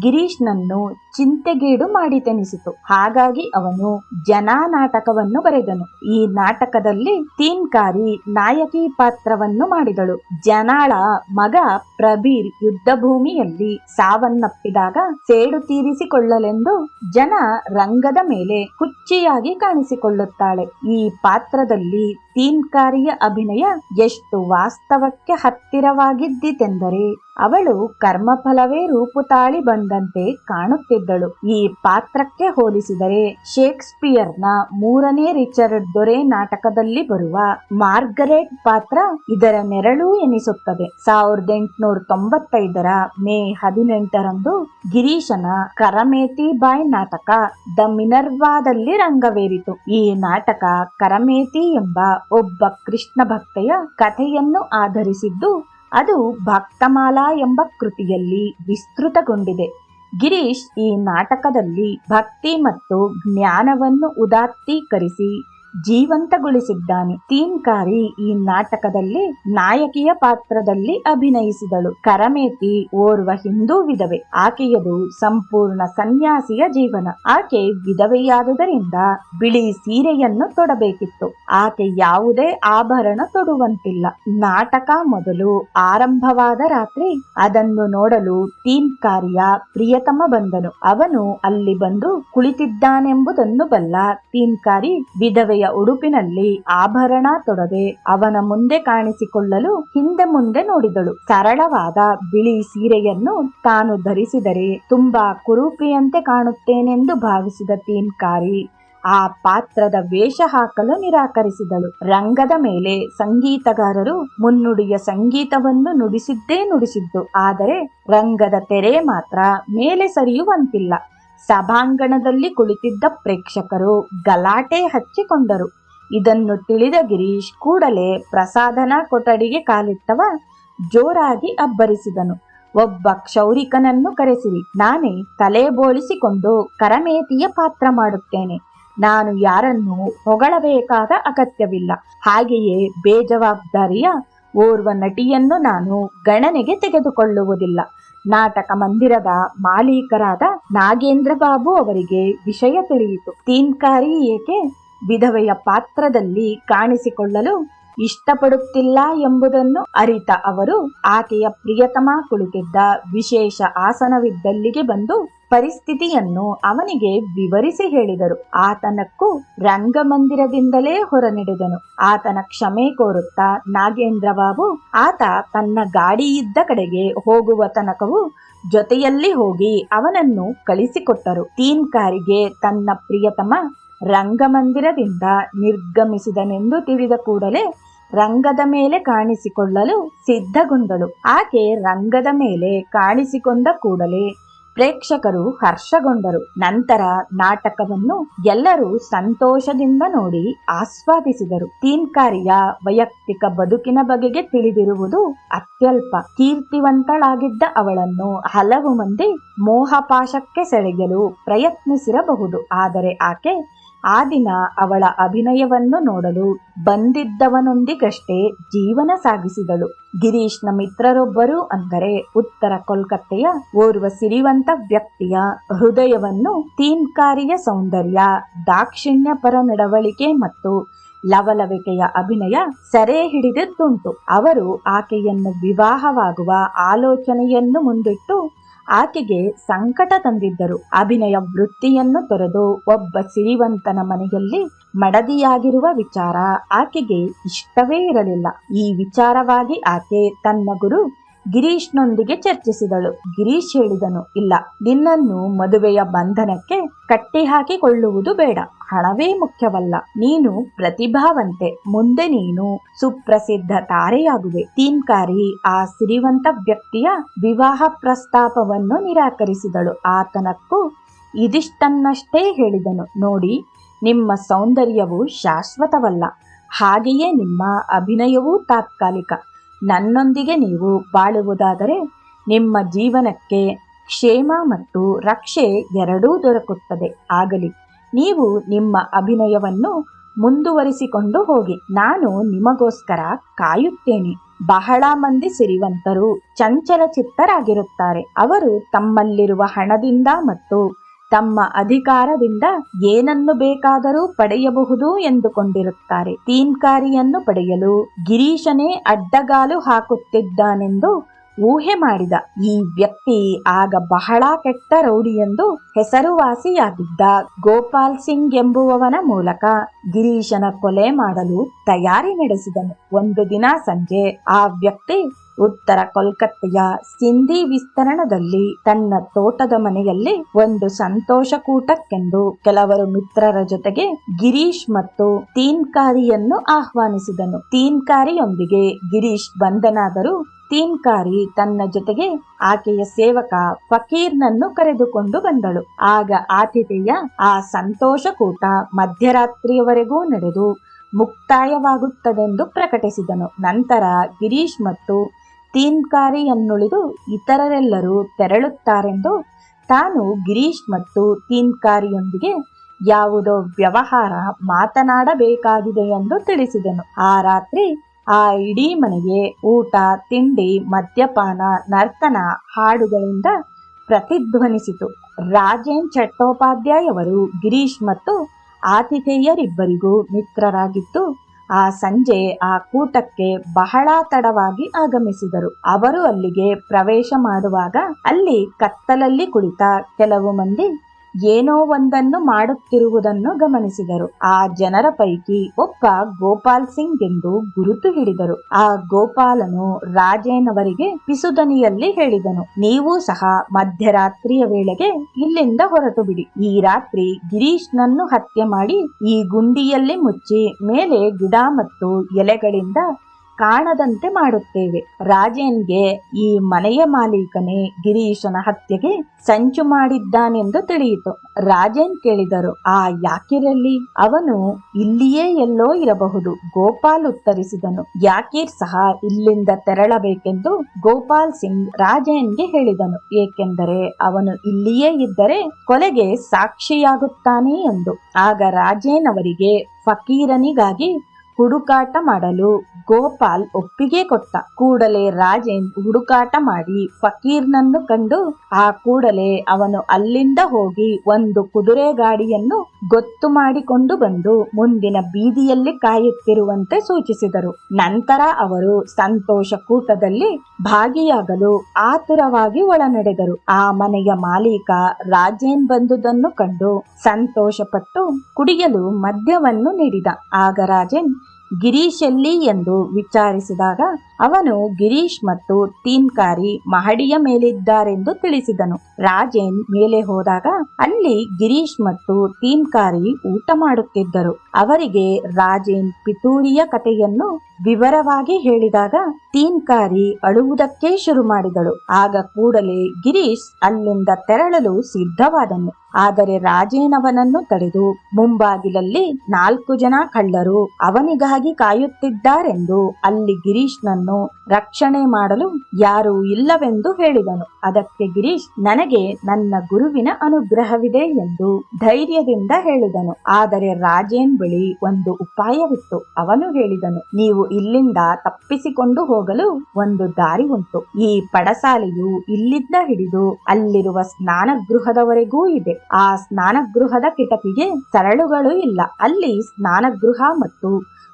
ಗಿರೀಶ್ನನ್ನು ಚಿಂತೆಗೀಡು ಮಾಡಿತೆನಿಸಿತು. ಹಾಗಾಗಿ ಅವನು ಜನಾ ನಾಟಕವನ್ನು ಬರೆದನು. ಈ ನಾಟಕದಲ್ಲಿ ತೀನ್ಕಾರಿ ನಾಯಕಿ ಪಾತ್ರವನ್ನು ಮಾಡಿದಳು. ಜನಾಳ ಮಗ ಪ್ರಬೀರ್ ಯುದ್ಧ ಭೂಮಿಯಲ್ಲಿ ಸಾವನ್ನಪ್ಪಿದಾಗ ಸೇಡು ತೀರಿಸಿಕೊಳ್ಳಲೆಂದು ಜನ ರಂಗದ ಮೇಲೆ ಹುಚ್ಚಿಯಾಗಿ ಕಾಣಿಸಿಕೊಳ್ಳುತ್ತಾಳೆ. ಈ ಪಾತ್ರದಲ್ಲಿ ತೀನ್ಕಾರಿಯ ಅಭಿನಯ ಎಷ್ಟು ವಾಸ್ತವಕ್ಕೆ ಹತ್ತಿರವಾಗಿದ್ದಿತೆಂದರೆ ಅವಳು ಕರ್ಮಫಲವೇ ರೂಪು ತಾಳಿ ಬಂದಂತೆ ಕಾಣುತ್ತಿದ್ದಳು. ಮಾಡುತ್ತಿದ್ದಳು. ಈ ಪಾತ್ರಕ್ಕೆ ಹೋಲಿಸಿದರೆ ಶೇಕ್ಸ್ಪಿಯರ್ನ 3ನೇ ರಿಚರ್ಡ್ ದೊರೆ ನಾಟಕದಲ್ಲಿ ಬರುವ ಮಾರ್ಗರೆಟ್ ಪಾತ್ರ ಇದರ ನೆರಳು ಎನಿಸುತ್ತದೆ. 1895ರ ಮೇ 18ರಂದು ಗಿರೀಶನ ಕರಮೇತಿ ಬಾಯ್ ನಾಟಕ ದ ಮಿನರ್ವಾದಲ್ಲಿ ರಂಗವೇರಿತು. ಈ ನಾಟಕ ಕರಮೇತಿ ಎಂಬ ಒಬ್ಬ ಕೃಷ್ಣ ಭಕ್ತೆಯ ಕಥೆಯನ್ನು ಆಧರಿಸಿದ್ದು, ಅದು ಭಕ್ತಮಾಲಾ ಎಂಬ ಕೃತಿಯಲ್ಲಿ ವಿಸ್ತೃತಗೊಂಡಿದೆ. ಗಿರೀಶ್ ಈ ನಾಟಕದಲ್ಲಿ ಭಕ್ತಿ ಮತ್ತು ಜ್ಞಾನವನ್ನು ಉದಾತ್ತೀಕರಿಸಿ ಜೀವಂತಗೊಳಿಸಿದ್ದಾನೆ. ತೀನ್ಕಾರಿ ಈ ನಾಟಕದಲ್ಲಿ ನಾಯಕಿಯ ಪಾತ್ರದಲ್ಲಿ ಅಭಿನಯಿಸಿದಳು. ಕರಮೇತಿ ಓರ್ವ ಹಿಂದೂ ವಿಧವೆ. ಆಕೆಯದು ಸಂಪೂರ್ಣ ಸನ್ಯಾಸಿಯ ಜೀವನ. ಆಕೆ ವಿಧವೆಯಾದುದರಿಂದ ಬಿಳಿ ಸೀರೆಯನ್ನು ತೊಡಬೇಕಿತ್ತು. ಆಕೆ ಯಾವುದೇ ಆಭರಣ ತೊಡುವಂತಿಲ್ಲ. ನಾಟಕ ಮೊದಲು ಆರಂಭವಾದ ರಾತ್ರಿ ಅದನ್ನು ನೋಡಲು ತೀನ್ಕಾರಿಯ ಪ್ರಿಯತಮ ಬಂದನು. ಅವನು ಅಲ್ಲಿ ಬಂದು ಕುಳಿತಿದ್ದಾನೆಂಬುದನ್ನು ಬಲ್ಲ ತೀನ್ಕಾರಿ ವಿಧವೆಯ ಉಡುಪಿನಲ್ಲಿ ಆಭರಣ ತೊಡದೆ ಅವನ ಮುಂದೆ ಕಾಣಿಸಿಕೊಳ್ಳಲು ಹಿಂದೆ ಮುಂದೆ ನೋಡಿದಳು. ಸರಳವಾದ ಬಿಳಿ ಸೀರೆಯನ್ನು ತಾನು ಧರಿಸಿದರೆ ತುಂಬಾ ಕುರೂಪಿಯಂತೆ ಕಾಣುತ್ತೇನೆಂದು ಭಾವಿಸಿದ ತೀನ್ಕಾರಿ ಆ ಪಾತ್ರದ ವೇಷ ಹಾಕಲು ನಿರಾಕರಿಸಿದಳು. ರಂಗದ ಮೇಲೆ ಸಂಗೀತಗಾರರು ಮುನ್ನುಡಿಯ ಸಂಗೀತವನ್ನು ನುಡಿಸಿದ್ದೇ ನುಡಿಸಿದ್ದು, ಆದರೆ ರಂಗದ ತೆರೆ ಮಾತ್ರ ಮೇಲೆ ಸರಿಯುವಂತಿಲ್ಲ. ಸಭಾಂಗಣದಲ್ಲಿ ಕುಳಿತಿದ್ದ ಪ್ರೇಕ್ಷಕರು ಗಲಾಟೆ ಹಚ್ಚಿಕೊಂಡರು. ಇದನ್ನು ತಿಳಿದ ಗಿರೀಶ್ ಕೂಡಲೇ ಪ್ರಸಾದನಾ ಕೊಠಡಿಗೆ ಕಾಲಿಟ್ಟವ ಜೋರಾಗಿ ಅಬ್ಬರಿಸಿದನು. ಒಬ್ಬ ಕ್ಷೌರಿಕನನ್ನು ಕರೆಸಿರಿ. ನಾನೇ ತಲೆ ಬೋಳಿಸಿಕೊಂಡು ಕರಮೇತಿಯ ಪಾತ್ರ ಮಾಡುತ್ತೇನೆ. ನಾನು ಯಾರನ್ನು ಹೊಗಳಬೇಕಾದ ಅಗತ್ಯವಿಲ್ಲ. ಹಾಗೆಯೇ ಬೇಜವಾಬ್ದಾರಿಯ ಓರ್ವ ನಟಿಯನ್ನು ನಾನು ಗಣನೆಗೆ ತೆಗೆದುಕೊಳ್ಳುವುದಿಲ್ಲ. ನಾಟಕ ಮಂದಿರದ ಮಾಲೀಕರಾದ ನಾಗೇಂದ್ರ ಬಾಬು ಅವರಿಗೆ ವಿಷಯ ತಿಳಿಯಿತು. ತೀನ್ಕಾರಿ ಏಕೆ ವಿಧವೆಯ ಪಾತ್ರದಲ್ಲಿ ಕಾಣಿಸಿಕೊಳ್ಳಲು ಇಷ್ಟಪಡುತ್ತಿಲ್ಲ ಎಂಬುದನ್ನು ಅರಿತ ಅವರು ಆಕೆಯ ಪ್ರಿಯತಮ ಕುಳಿತಿದ್ದ ವಿಶೇಷ ಆಸನವಿದ್ದಲ್ಲಿಗೆ ಬಂದು ಪರಿಸ್ಥಿತಿಯನ್ನು ಅವನಿಗೆ ವಿವರಿಸಿ ಹೇಳಿದರು. ಆತನಕ್ಕೂ ರಂಗಮಂದಿರದಿಂದಲೇ ಹೊರನಡೆದನು. ಆತನ ಕ್ಷಮೆ ಕೋರುತ್ತಾ ನಾಗೇಂದ್ರ ಬಾಬು ಆತ ತನ್ನ ಗಾಡಿ ಇದ್ದ ಕಡೆಗೆ ಹೋಗುವ ತನಕವೂ ಜೊತೆಯಲ್ಲಿ ಹೋಗಿ ಅವನನ್ನು ಕಳಿಸಿಕೊಟ್ಟರು. ತೀನ್ಕಾರಿಗೆ ತನ್ನ ಪ್ರಿಯತಮ ರಂಗಮಂದಿರದಿಂದ ನಿರ್ಗಮಿಸಿದನೆಂದು ತಿಳಿದ ಕೂಡಲೇ ರಂಗದ ಮೇಲೆ ಕಾಣಿಸಿಕೊಳ್ಳಲು ಸಿದ್ಧಗೊಂಡಳು. ಆಕೆ ರಂಗದ ಮೇಲೆ ಕಾಣಿಸಿಕೊಂಡ ಕೂಡಲೇ ಪ್ರೇಕ್ಷಕರು ಹರ್ಷಗೊಂಡರು. ನಂತರ ನಾಟಕವನ್ನು ಎಲ್ಲರೂ ಸಂತೋಷದಿಂದ ನೋಡಿ ಆಸ್ವಾದಿಸಿದರು. ತೀನ್ಕಾರಿಯ ವೈಯಕ್ತಿಕ ಬದುಕಿನ ಬಗೆಗೆ ತಿಳಿದಿರುವುದು ಅತ್ಯಲ್ಪ. ಕೀರ್ತಿವಂತಳಾಗಿದ್ದ ಅವಳನ್ನು ಹಲವು ಮಂದಿ ಮೋಹಪಾಶಕ್ಕೆ ಸೆಳೆಯಲು ಪ್ರಯತ್ನಿಸಿರಬಹುದು. ಆದರೆ ಆಕೆ ಆ ದಿನ ಅವಳ ಅಭಿನಯವನ್ನು ನೋಡಲು ಬಂದಿದ್ದವನೊಂದಿಗಷ್ಟೇ ಜೀವನ ಸಾಗಿಸಿದಳು. ಗಿರೀಶ್ನ ಮಿತ್ರರೊಬ್ಬರು ಅಂದರೆ ಉತ್ತರ ಕೋಲ್ಕತ್ತೆಯ ಓರ್ವ ಸಿರಿವಂತ ವ್ಯಕ್ತಿಯ ಹೃದಯವನ್ನು ತೀನ್ಕಾರಿಯ ಸೌಂದರ್ಯ, ದಾಕ್ಷಿಣ್ಯಪರ ನಡವಳಿಕೆ ಮತ್ತು ಲವಲವಿಕೆಯ ಅಭಿನಯ ಸೆರೆ ಹಿಡಿದಿದ್ದುಂಟು. ಅವರು ಆಕೆಯನ್ನು ವಿವಾಹವಾಗುವ ಆಲೋಚನೆಯನ್ನು ಮುಂದಿಟ್ಟು ಆಕೆಗೆ ಸಂಕಟ ತಂದಿದ್ದರು. ಅಭಿನಯ ವೃತ್ತಿಯನ್ನು ತೊರೆದು ಒಬ್ಬ ಸಿರಿವಂತನ ಮನೆಯಲ್ಲಿ ಮಡದಿಯಾಗಿರುವ ವಿಚಾರ ಆಕೆಗೆ ಇಷ್ಟವೇ ಇರಲಿಲ್ಲ. ಈ ವಿಚಾರವಾಗಿ ಆಕೆ ತನ್ನ ಗುರು ಗಿರೀಶ್ನೊಂದಿಗೆ ಚರ್ಚಿಸಿದಳು. ಗಿರೀಶ್ ಹೇಳಿದನು, ಇಲ್ಲ, ನಿನ್ನನ್ನು ಮದುವೆಯ ಬಂಧನಕ್ಕೆ ಕಟ್ಟಿಹಾಕಿಕೊಳ್ಳುವುದು ಬೇಡ. ಹಣವೇ ಮುಖ್ಯವಲ್ಲ. ನೀನು ಪ್ರತಿಭಾವಂತೆ. ಮುಂದೆ ನೀನು ಸುಪ್ರಸಿದ್ಧ ತಾರೆಯಾಗುವೆ. ತೀನ್ಕಾರಿ ಆ ಸಿರಿವಂತ ವ್ಯಕ್ತಿಯ ವಿವಾಹ ಪ್ರಸ್ತಾಪವನ್ನು ನಿರಾಕರಿಸಿದಳು. ಆತನಕ್ಕೂ ಇದಿಷ್ಟನ್ನಷ್ಟೇ ಹೇಳಿದನು. ನೋಡಿ, ನಿಮ್ಮ ಸೌಂದರ್ಯವು ಶಾಶ್ವತವಲ್ಲ. ಹಾಗೆಯೇ ನಿಮ್ಮ ಅಭಿನಯವೂ ತಾತ್ಕಾಲಿಕ. ನನ್ನೊಂದಿಗೆ ನೀವು ಬಾಳುವುದಾದರೆ ನಿಮ್ಮ ಜೀವನಕ್ಕೆ ಕ್ಷೇಮ ಮತ್ತು ರಕ್ಷೆ ಎರಡೂ ದೊರಕುತ್ತದೆ. ಆಗಲಿ, ನೀವು ನಿಮ್ಮ ಅಭಿನಯವನ್ನು ಮುಂದುವರಿಸಿಕೊಂಡು ಹೋಗಿ. ನಾನು ನಿಮಗೋಸ್ಕರ ಕಾಯುತ್ತೇನೆ. ಬಹಳ ಮಂದಿ ಸಿರಿವಂತರು ಚಂಚಲ ಚಿತ್ತರಾಗಿರುತ್ತಾರೆ. ಅವರು ತಮ್ಮಲ್ಲಿರುವ ಹಣದಿಂದ ಮತ್ತು ತಮ್ಮ ಅಧಿಕಾರದಿಂದ ಏನನ್ನು ಬೇಕಾದರೂ ಪಡೆಯಬಹುದು ಎಂದುಕೊಂಡಿರುತ್ತಾರೆ. ತೀನ್ಕಾರಿಯನ್ನು ಪಡೆಯಲು ಗಿರೀಶನೇ ಅಡ್ಡಗಾಲು ಹಾಕುತ್ತಿದ್ದಾನೆಂದು ಊಹೆ ಮಾಡಿದ ಈ ವ್ಯಕ್ತಿ ಆಗ ಬಹಳ ಕೆಟ್ಟ ರೌಡಿ ಎಂದು ಹೆಸರುವಾಸಿಯಾಗಿದ್ದ ಗೋಪಾಲ್ ಸಿಂಗ್ ಎಂಬುವವನ ಮೂಲಕ ಗಿರೀಶನ ಕೊಲೆ ಮಾಡಲು ತಯಾರಿ ನಡೆಸಿದನು. ಒಂದು ದಿನ ಸಂಜೆ ಆ ವ್ಯಕ್ತಿ ಉತ್ತರ ಕೋಲ್ಕತ್ತೆಯ ಸಿಂಧಿ ವಿಸ್ತರಣದಲ್ಲಿ ತನ್ನ ತೋಟದ ಮನೆಯಲ್ಲಿ ಒಂದು ಸಂತೋಷಕೂಟಕ್ಕೆಂದು ಕೆಲವರು ಮಿತ್ರರ ಜೊತೆಗೆ ಗಿರೀಶ್ ಮತ್ತು ತೀನ್ಕಾರಿಯನ್ನು ಆಹ್ವಾನಿಸಿದನು. ತೀನ್ಕಾರಿಯೊಂದಿಗೆ ಗಿರೀಶ್ ಬಂದನಾದರೂ ತೀನ್ಕಾರಿ ತನ್ನ ಜೊತೆಗೆ ಆಕೆಯ ಸೇವಕ ಫಕೀರ್ನನ್ನು ಕರೆದುಕೊಂಡು ಬಂದಳು. ಆಗ ಆತಿಥೇಯ ಆ ಸಂತೋಷಕೂಟ ಮಧ್ಯರಾತ್ರಿಯವರೆಗೂ ನಡೆದು ಮುಕ್ತಾಯವಾಗುತ್ತದೆಂದು ಪ್ರಕಟಿಸಿದನು. ನಂತರ ಗಿರೀಶ್ ಮತ್ತು ತೀನ್ಕಾರಿಯನ್ನುಳಿದು ಇತರರೆಲ್ಲರೂ ತೆರಳುತ್ತಾರೆಂದು ತಾನು ಗಿರೀಶ್ ಮತ್ತು ತೀನ್ಕಾರಿಯೊಂದಿಗೆ ಯಾವುದೋ ವ್ಯವಹಾರ ಮಾತನಾಡಬೇಕಾಗಿದೆ ಎಂದು ತಿಳಿಸಿದನು. ಆ ರಾತ್ರಿ ಆ ಇಡೀ ಮನೆಗೆ ಊಟ, ತಿಂಡಿ, ಮದ್ಯಪಾನ, ನರ್ತನ, ಹಾಡುಗಳಿಂದ ಪ್ರತಿಧ್ವನಿಸಿತು. ರಾಜೇನ್ ಚಟ್ಟೋಪಾಧ್ಯಾಯವರು ಗಿರೀಶ್ ಮತ್ತು ಆತಿಥೇಯರಿಬ್ಬರಿಗೂ ಮಿತ್ರರಾಗಿದ್ದು ಆ ಸಂಜೆ ಆ ಕೂಟಕ್ಕೆ ಬಹಳ ತಡವಾಗಿ ಆಗಮಿಸಿದರು. ಅವರು ಅಲ್ಲಿಗೆ ಪ್ರವೇಶ ಮಾಡುವಾಗ ಅಲ್ಲಿ ಕತ್ತಲಲ್ಲಿ ಕುಳಿತ ಕೆಲವು ಮಂದಿ ಏನೋ ಒಂದನ್ನು ಮಾಡುತ್ತಿರುವುದನ್ನು ಗಮನಿಸಿದರು. ಆ ಜನರ ಪೈಕಿ ಒಬ್ಬ ಗೋಪಾಲ್ ಸಿಂಗ್ ಎಂದು ಗುರುತು ಹಿಡಿದರು. ಆ ಗೋಪಾಲನು ರಾಜೇನವರಿಗೆ ಪಿಸುದನಿಯಲ್ಲಿ ಹೇಳಿದನು, ನೀವು ಸಹ ಮಧ್ಯರಾತ್ರಿಯ ವೇಳೆಗೆ ಇಲ್ಲಿಂದ ಹೊರಟು ಬಿಡಿ. ಈ ರಾತ್ರಿ ಗಿರೀಶ್ನನ್ನು ಹತ್ಯೆ ಮಾಡಿ ಈ ಗುಂಡಿಯಲ್ಲಿ ಮುಚ್ಚಿ ಮೇಲೆ ಗಿಡ ಮತ್ತು ಎಲೆಗಳಿಂದ ಕಾಣದಂತೆ ಮಾಡುತ್ತೇವೆ. ರಾಜೇನ್ಗೆ ಈ ಮನೆಯ ಮಾಲೀಕನೇ ಗಿರೀಶನ ಹತ್ಯೆಗೆ ಸಂಚು ಮಾಡಿದ್ದಾನೆಂದು ತಿಳಿಯಿತು. ರಾಜೇನ್ ಕೇಳಿದರು, ಆ ಯಾಕಿರಲ್ಲಿ? ಅವನು ಇಲ್ಲಿಯೇ ಎಲ್ಲೋ ಇರಬಹುದು. ಗೋಪಾಲ್ ಉತ್ತರಿಸಿದನು. ಯಾಕೀರ್ ಸಹ ಇಲ್ಲಿಂದ ತೆರಳಬೇಕೆಂದು ಗೋಪಾಲ್ ಸಿಂಗ್ ರಾಜೇನ್ಗೆ ಹೇಳಿದನು. ಏಕೆಂದರೆ ಅವನು ಇಲ್ಲಿಯೇ ಇದ್ದರೆ ಕೊಲೆಗೆ ಸಾಕ್ಷಿಯಾಗುತ್ತಾನೆ ಎಂದು. ಆಗ ರಾಜೇನ್ ಅವರಿಗೆ ಫಕೀರನಿಗಾಗಿ ಹುಡುಕಾಟ ಮಾಡಲು ಗೋಪಾಲ್ ಒಪ್ಪಿಗೆ ಕೊಟ್ಟ. ಕೂಡಲೇ ರಾಜೇನ್ ಹುಡುಕಾಟ ಮಾಡಿ ಫಕೀರ್ನನ್ನು ಕಂಡು ಆ ಕೂಡಲೇ ಅವನು ಅಲ್ಲಿಂದ ಹೋಗಿ ಒಂದು ಕುದುರೆ ಗಾಡಿಯನ್ನು ಗೊತ್ತು ಮಾಡಿಕೊಂಡು ಬಂದು ಮುಂದಿನ ಬೀದಿಯಲ್ಲಿ ಕಾಯುತ್ತಿರುವಂತೆ ಸೂಚಿಸಿದರು. ನಂತರ ಅವರು ಸಂತೋಷ ಕೂಟದಲ್ಲಿ ಭಾಗಿಯಾಗಲು ಆತುರವಾಗಿ ಒಳನಡೆದರು. ಆ ಮನೆಯ ಮಾಲೀಕ ರಾಜೇನ್ ಬಂದುದನ್ನು ಕಂಡು ಸಂತೋಷಪಟ್ಟು ಕುಡಿಯಲು ಮದ್ಯವನ್ನು ನೀಡಿದ. ಆಗ ರಾಜೇನ್ ಗಿರೀಶ್ ಎಲ್ಲಿ ಎಂದು ವಿಚಾರಿಸಿದಾಗ ಅವನು ಗಿರೀಶ್ ಮತ್ತು ತೀನ್ಕಾರಿ ಮಹಡಿಯ ಮೇಲಿದ್ದಾರೆಂದು ತಿಳಿಸಿದನು. ರಾಜೇನ್ ಮೇಲೆ ಹೋದಾಗ ಅಲ್ಲಿ ಗಿರೀಶ್ ಮತ್ತು ತೀನ್ಕಾರಿ ಊಟ ಮಾಡುತ್ತಿದ್ದರು. ಅವರಿಗೆ ರಾಜೇನ್ ಪಿತೂರಿಯ ಕಥೆಯನ್ನು ವಿವರವಾಗಿ ಹೇಳಿದಾಗ ತೀನ್ಕಾರಿ ಅಳುವುದಕ್ಕೆ ಶುರು ಮಾಡಿದಳು. ಆಗ ಕೂಡಲೇ ಗಿರೀಶ್ ಅಲ್ಲಿಂದ ತೆರಳಲು ಸಿದ್ಧವಾದನು. ಆದರೆ ರಾಜೇನವನನ್ನು ತಡೆದು ಮುಂಬಾಗಿಲಲ್ಲಿ 4 ಜನ ಕಳ್ಳರು ಅವನಿಗಾಗಿ ಕಾಯುತ್ತಿದ್ದಾರೆಂದು ಅಲ್ಲಿ ಗಿರೀಶ್ನನ್ನು ರಕ್ಷಣೆ ಮಾಡಲು ಯಾರೂ ಇಲ್ಲವೆಂದು ಹೇಳಿದನು. ಅದಕ್ಕೆ ಗಿರೀಶ್ ನನಗೆ ನನ್ನ ಗುರುವಿನ ಅನುಗ್ರಹವಿದೆ ಎಂದು ಧೈರ್ಯದಿಂದ ಹೇಳಿದನು. ಆದರೆ ರಾಜೇನ್ ಬಳಿ ಒಂದು ಉಪಾಯವಿತ್ತು. ಅವನು ಹೇಳಿದನು, ನೀವು ಇಲ್ಲಿಂದ ತಪ್ಪಿಸಿಕೊಂಡು ಹೋಗಲು ಒಂದು ದಾರಿ ಉಂಟು. ಈ ಪಡಸಾಲೆಯು ಇಲ್ಲಿಂದ ಹಿಡಿದು ಅಲ್ಲಿರುವ ಸ್ನಾನಗೃಹದವರೆಗೂ ಇದೆ. ಆ ಸ್ನಾನಗೃಹದ ಕಿಟಕಿಗೆ ಸರಳುಗಳು ಇಲ್ಲ. ಅಲ್ಲಿ ಸ್ನಾನಗೃಹ ಮತ್ತು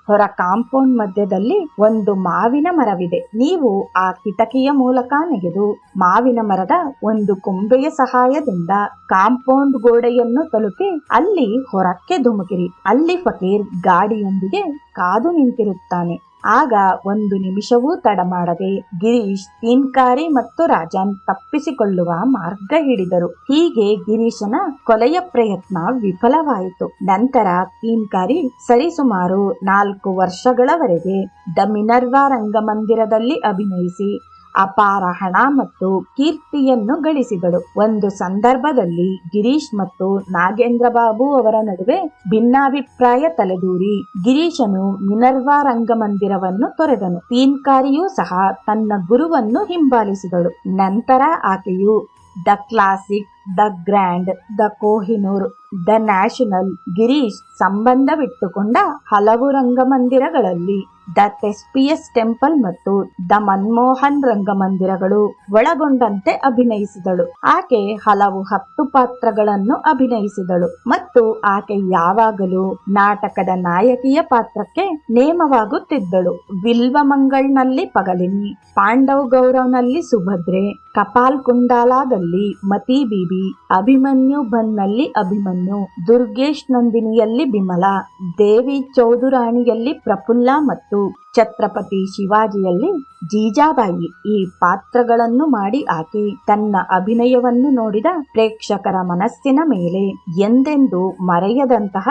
ಹೊರ ಕಾಂಪೌಂಡ್ ಮಧ್ಯದಲ್ಲಿ ಒಂದು ಮಾವಿನ ಮರವಿದೆ. ನೀವು ಆ ಕಿಟಕಿಯ ಮೂಲಕ ನೆಗೆದು ಮಾವಿನ ಮರದ ಒಂದು ಕೊಂಬೆಯ ಸಹಾಯದಿಂದ ಕಾಂಪೌಂಡ್ ಗೋಡೆಯನ್ನು ತಲುಪಿ ಅಲ್ಲಿ ಹೊರಕ್ಕೆ ಧುಮುಕಿರಿ. ಅಲ್ಲಿ ಫಕೀರ್ ಗಾಡಿಯೊಂದಿಗೆ ಕಾದು ನಿಂತಿರುತ್ತಾನೆ. ಆಗ 1 ನಿಮಿಷವೂ ತಡ ಮಾಡದೆ ಗಿರೀಶ್, ತೀನ್ಕಾರಿ ಮತ್ತು ರಾಜನ್ ತಪ್ಪಿಸಿಕೊಳ್ಳುವ ಮಾರ್ಗ ಹಿಡಿದರು. ಹೀಗೆ ಗಿರೀಶನ ಕೊಲೆಯ ಪ್ರಯತ್ನ ವಿಫಲವಾಯಿತು. ನಂತರ ತೀನ್ಕಾರಿ ಸರಿಸುಮಾರು 4 ವರ್ಷಗಳವರೆಗೆ ದ ಮಿನರ್ವಾ ರಂಗಮಂದಿರದಲ್ಲಿ ಅಭಿನಯಿಸಿ ಅಪಾರ ಹಣ ಮತ್ತು ಕೀರ್ತಿಯನ್ನು ಗಳಿಸಿದಳು. ಒಂದು ಸಂದರ್ಭದಲ್ಲಿ ಗಿರೀಶ್ ಮತ್ತು ನಾಗೇಂದ್ರ ಬಾಬು ಅವರ ನಡುವೆ ಭಿನ್ನಾಭಿಪ್ರಾಯ ತಲೆದೂರಿ ಗಿರೀಶನು ಮಿನರ್ವಾ ರಂಗಮಂದಿರವನ್ನು ತೊರೆದನು. ತೀನ್ಕಾರಿಯೂ ಸಹ ತನ್ನ ಗುರುವನ್ನು ಹಿಂಬಾಲಿಸಿದಳು. ನಂತರ ಆಕೆಯು the classic, the grand, the Kohinoor, the national, Girish ಸಂಬಂಧವಿಟ್ಟುಕೊಂಡ ಹಲವು ರಂಗಮಂದಿರಗಳಲ್ಲಿ, ದ ಥೆಸ್ಪಿಯಸ್ ಟೆಂಪಲ್ ಮತ್ತು ದ ಮನ್ಮೋಹನ್ ರಂಗಮಂದಿರಗಳು ಒಳಗೊಂಡಂತೆ ಅಭಿನಯಿಸಿದಳು. ಆಕೆ ಹಲವು 10 ಪಾತ್ರಗಳನ್ನು ಅಭಿನಯಿಸಿದಳು ಮತ್ತು ಆಕೆ ಯಾವಾಗಲೂ ನಾಟಕದ ನಾಯಕಿಯ ಪಾತ್ರಕ್ಕೆ ನೇಮವಾಗುತ್ತಿದ್ದಳು. ವಿಲ್ವಮಂಗಳ್ನಲ್ಲಿ ಪಗಲಿನಿ, ಪಾಂಡವ್ ಗೌರವ್ನಲ್ಲಿ ಸುಭದ್ರೆ, ಕಪಾಲ್ ಕುಂಡಾಲದಲ್ಲಿ ಮತಿ ಬೀಬಿ, ಅಭಿಮನ್ಯು ಬನ್ನಲ್ಲಿ ಅಭಿಮನ್ಯು, ದುರ್ಗೇಶ್ ನಂದಿನಿಯಲ್ಲಿ ಬಿಮಲ, ದೇವಿ ಚೌಧುರಾಣಿಯಲ್ಲಿ ಪ್ರಫುಲ್ಲ ಮತ್ತು ಛತ್ರಪತಿ ಶಿವಾಜಿಯಲ್ಲಿ ಜೀಜಾಬಾಯಿ ಈ ಪಾತ್ರಗಳನ್ನು ಮಾಡಿ ಆಕೆ ತನ್ನ ಅಭಿನಯವನ್ನು ನೋಡಿದ ಪ್ರೇಕ್ಷಕರ ಮನಸ್ಸಿನ ಮೇಲೆ ಎಂದೆಂದೂ ಮರೆಯದಂತಹ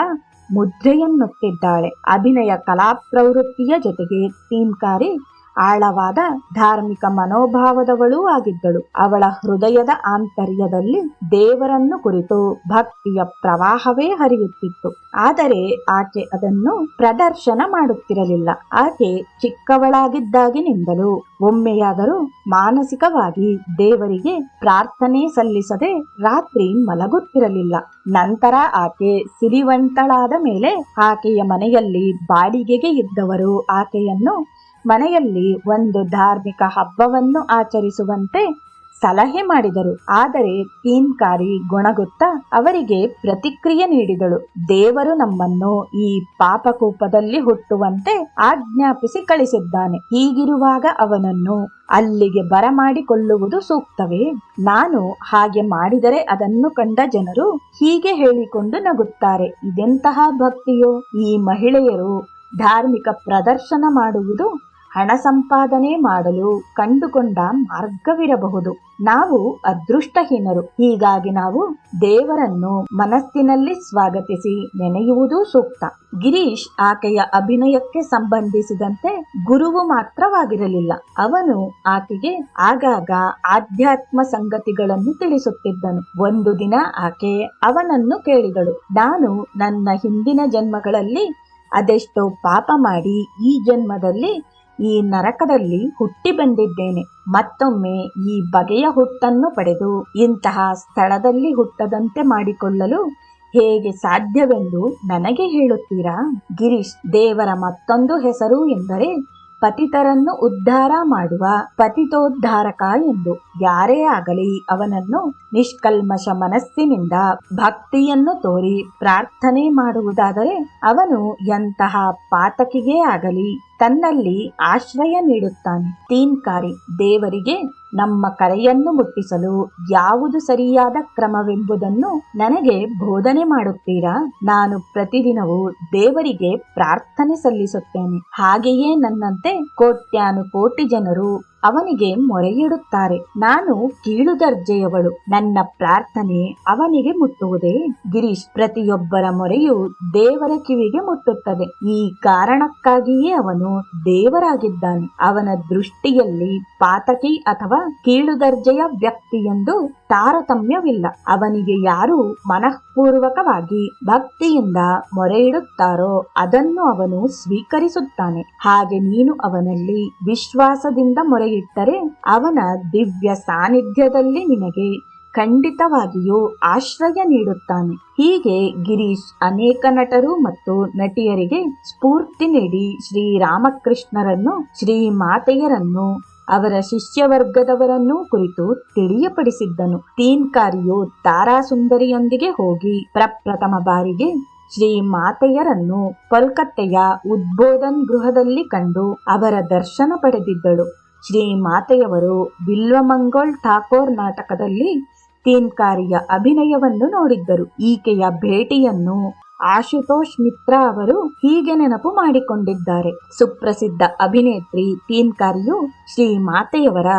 ಮುದ್ರೆಯನ್ನುತ್ತಿದ್ದಾಳೆ. ಅಭಿನಯ ಕಲಾ ಪ್ರವೃತ್ತಿಯ ಜೊತೆಗೆ ತೀನ್ಕಾರಿ ಆಳವಾದ ಧಾರ್ಮಿಕ ಮನೋಭಾವದವಳೂ ಆಗಿದ್ದಳು. ಅವಳ ಹೃದಯದ ಆಂತರ್ಯದಲ್ಲಿ ದೇವರನ್ನು ಕುರಿತು ಭಕ್ತಿಯ ಪ್ರವಾಹವೇ ಹರಿಯುತ್ತಿತ್ತು. ಆದರೆ ಆಕೆ ಅದನ್ನು ಪ್ರದರ್ಶನ ಮಾಡುತ್ತಿರಲಿಲ್ಲ. ಆಕೆ ಚಿಕ್ಕವಳಾಗಿದ್ದಾಗಿನಿಂದಲೂ ಒಮ್ಮೆಯಾದರೂ ಮಾನಸಿಕವಾಗಿ ದೇವರಿಗೆ ಪ್ರಾರ್ಥನೆ ಸಲ್ಲಿಸದೆ ರಾತ್ರಿ ಮಲಗುತ್ತಿರಲಿಲ್ಲ. ನಂತರ ಆಕೆ ಸಿರಿವಂತಳಾದ ಮೇಲೆ ಆಕೆಯ ಮನೆಯಲ್ಲಿ ಬಾಡಿಗೆಗೆ ಇದ್ದವರು ಆಕೆಯನ್ನು ಮನೆಯಲ್ಲಿ ಒಂದು ಧಾರ್ಮಿಕ ಹಬ್ಬವನ್ನು ಆಚರಿಸುವಂತೆ ಸಲಹೆ ಮಾಡಿದರು. ಆದರೆ ತೀನ್ಕಾರಿ ಗೊಣಗುತ್ತಾ ಅವರಿಗೆ ಪ್ರತಿಕ್ರಿಯೆ ನೀಡಿದಳು. ದೇವರು ನಮ್ಮನ್ನು ಈ ಪಾಪಕೂಪದಲ್ಲಿ ಹುಟ್ಟುವಂತೆ ಆಜ್ಞಾಪಿಸಿ ಕಳಿಸಿದ್ದಾನೆ. ಹೀಗಿರುವಾಗ ಅವನನ್ನು ಅಲ್ಲಿಗೆ ಬರಮಾಡಿಕೊಳ್ಳುವುದು ಸೂಕ್ತವೇ? ನಾನು ಹಾಗೆ ಮಾಡಿದರೆ ಅದನ್ನು ಕಂಡ ಜನರು ಹೀಗೆ ಹೇಳಿಕೊಂಡು ನಗುತ್ತಾರೆ. ಇದೆಂತಹ ಭಕ್ತಿಯೋ? ಈ ಮಹಿಳೆಯರು ಧಾರ್ಮಿಕ ಪ್ರದರ್ಶನ ಮಾಡುವುದು ಹಣ ಸಂಪಾದನೆ ಮಾಡಲು ಕಂಡುಕೊಂಡ ಮಾರ್ಗವಿರಬಹುದು. ನಾವು ಅದೃಷ್ಟಹೀನರು. ಹೀಗಾಗಿ ನಾವು ದೇವರನ್ನು ಮನಸ್ಸಿನಲ್ಲಿ ಸ್ವಾಗತಿಸಿ ನೆನೆಯುವುದು ಸೂಕ್ತ. ಗಿರೀಶ್ ಆಕೆಯ ಅಭಿನಯಕ್ಕೆ ಸಂಬಂಧಿಸಿದಂತೆ ಗುರುವು ಮಾತ್ರವಾಗಿರಲಿಲ್ಲ. ಅವನು ಆಕೆಗೆ ಆಗಾಗ ಆಧ್ಯಾತ್ಮ ಸಂಗತಿಗಳನ್ನು ತಿಳಿಸುತ್ತಿದ್ದನು. ಒಂದು ದಿನ ಆಕೆ ಅವನನ್ನು ಕೇಳಿದಳು, ನಾನು ನನ್ನ ಹಿಂದಿನ ಜನ್ಮಗಳಲ್ಲಿ ಅದೆಷ್ಟೋ ಪಾಪ ಮಾಡಿ ಈ ಜನ್ಮದಲ್ಲಿ ಈ ನರಕದಲ್ಲಿ ಹುಟ್ಟಿ ಬಂದಿದ್ದೇನೆ. ಮತ್ತೊಮ್ಮೆ ಈ ಬಗೆಯ ಹುಟ್ಟನ್ನು ಪಡೆದು ಇಂತಹ ಸ್ಥಳದಲ್ಲಿ ಹುಟ್ಟದಂತೆ ಮಾಡಿಕೊಳ್ಳಲು ಹೇಗೆ ಸಾಧ್ಯವೆಂದು ನನಗೆ ಹೇಳುತ್ತೀರಾ? ಗಿರೀಶ್, ದೇವರ ಮತ್ತೊಂದು ಹೆಸರು ಎಂದರೆ ಪತಿತರನ್ನು ಉದ್ಧಾರ ಮಾಡುವ ಪತಿತೋದ್ಧಾರಕ ಎಂದು. ಯಾರೇ ಆಗಲಿ ಅವನನ್ನು ನಿಷ್ಕಲ್ಮಶ ಮನಸ್ಸಿನಿಂದ ಭಕ್ತಿಯನ್ನು ತೋರಿ ಪ್ರಾರ್ಥನೆ ಮಾಡುವುದಾದರೆ ಅವನು ಎಂತಹ ಪಾತಕಿಗೇ ಆಗಲಿ ತನ್ನಲ್ಲಿ ಆಶ್ರಯ ನೀಡುತ್ತಾನೆ. ತೀನ್ಕಾರಿ, ದೇವರಿಗೆ ನಮ್ಮ ಕರೆಯನ್ನು ಮುಟ್ಟಿಸಲು ಯಾವುದು ಸರಿಯಾದ ಕ್ರಮವೆಂಬುದನ್ನು ನನಗೆ ಬೋಧನೆ ಮಾಡುತ್ತೀರಾ? ನಾನು ಪ್ರತಿದಿನವೂ ದೇವರಿಗೆ ಪ್ರಾರ್ಥನೆ ಸಲ್ಲಿಸುತ್ತೇನೆ. ಹಾಗೆಯೇ ನನ್ನಂತೆ ಕೋಟ್ಯಾನುಕೋಟಿ ಜನರು ಅವನಿಗೆ ಮೊರೆಯಿಡುತ್ತಾರೆ. ನಾನು ಕೀಳು ದರ್ಜೆಯವಳು. ನನ್ನ ಪ್ರಾರ್ಥನೆ ಅವನಿಗೆ ಮುಟ್ಟುವುದೇ? ಗಿರೀಶ್, ಪ್ರತಿಯೊಬ್ಬರ ಮೊರೆಯು ದೇವರ ಕಿವಿಗೆ ಮುಟ್ಟುತ್ತದೆ. ಈ ಕಾರಣಕ್ಕಾಗಿಯೇ ಅವನು ದೇವರಾಗಿದ್ದಾನೆ. ಅವನ ದೃಷ್ಟಿಯಲ್ಲಿ ಪಾತಕಿ ಅಥವಾ ಕೀಳು ದರ್ಜೆಯ ವ್ಯಕ್ತಿ ಎಂದು ತಾರತಮ್ಯವಿಲ್ಲ. ಅವನಿಗೆ ಯಾರು ಮನಃಪೂರ್ವಕವಾಗಿ ಭಕ್ತಿಯಿಂದ ಮೊರೆಯಿಡುತ್ತಾರೋ ಅದನ್ನು ಅವನು ಸ್ವೀಕರಿಸುತ್ತಾನೆ. ಹಾಗೆ ನೀನು ಅವನಲ್ಲಿ ವಿಶ್ವಾಸದಿಂದ ಮೊರೆಯಿಟ್ಟರೆ ಅವನ ದಿವ್ಯ ಸಾನ್ನಿಧ್ಯದಲ್ಲಿ ನಿನಗೆ ಖಂಡಿತವಾಗಿಯೂ ಆಶ್ರಯ ನೀಡುತ್ತಾನೆ. ಹೀಗೆ ಗಿರೀಶ್ ಅನೇಕ ನಟರು ಮತ್ತು ನಟಿಯರಿಗೆ ಸ್ಫೂರ್ತಿ ನೀಡಿ ಶ್ರೀರಾಮಕೃಷ್ಣರನ್ನು, ಶ್ರೀಮಾತೆಯರನ್ನು, ಅವರ ಶಿಷ್ಯವರ್ಗದವರನ್ನು ಕುರಿತು ತಿಳಿಯಪಡಿಸಿದ್ದನು. ತೀನ್ಕಾರಿಯು ತಾರಾಸುಂದರಿಯೊಂದಿಗೆ ಹೋಗಿ ಪ್ರಪ್ರಥಮ ಬಾರಿಗೆ ಶ್ರೀಮಾತೆಯರನ್ನು ಕೋಲ್ಕತ್ತೆಯ ಉದ್ಬೋಧನ್ ಗೃಹದಲ್ಲಿ ಕಂಡು ಅವರ ದರ್ಶನ ಪಡೆದಿದ್ದಳು. ಶ್ರೀಮಾತೆಯವರು ಬಿಲ್ವಮಂಗೋಲ್ ಠಾಕೋರ್ ನಾಟಕದಲ್ಲಿ ತೀನ್ಕಾರಿಯ ಅಭಿನಯವನ್ನು ನೋಡಿದ್ದರು. ಈಕೆಯ ಭೇಟಿಯನ್ನು ಆಶುತೋಷ್ ಮಿತ್ರ ಅವರು ಹೀಗೆ ನೆನಪು ಮಾಡಿಕೊಂಡಿದ್ದಾರೆ. ಸುಪ್ರಸಿದ್ಧ ಅಭಿನೇತ್ರಿ ತೀನ್ಕಾರಿಯು ಶ್ರೀಮಾತೆಯವರ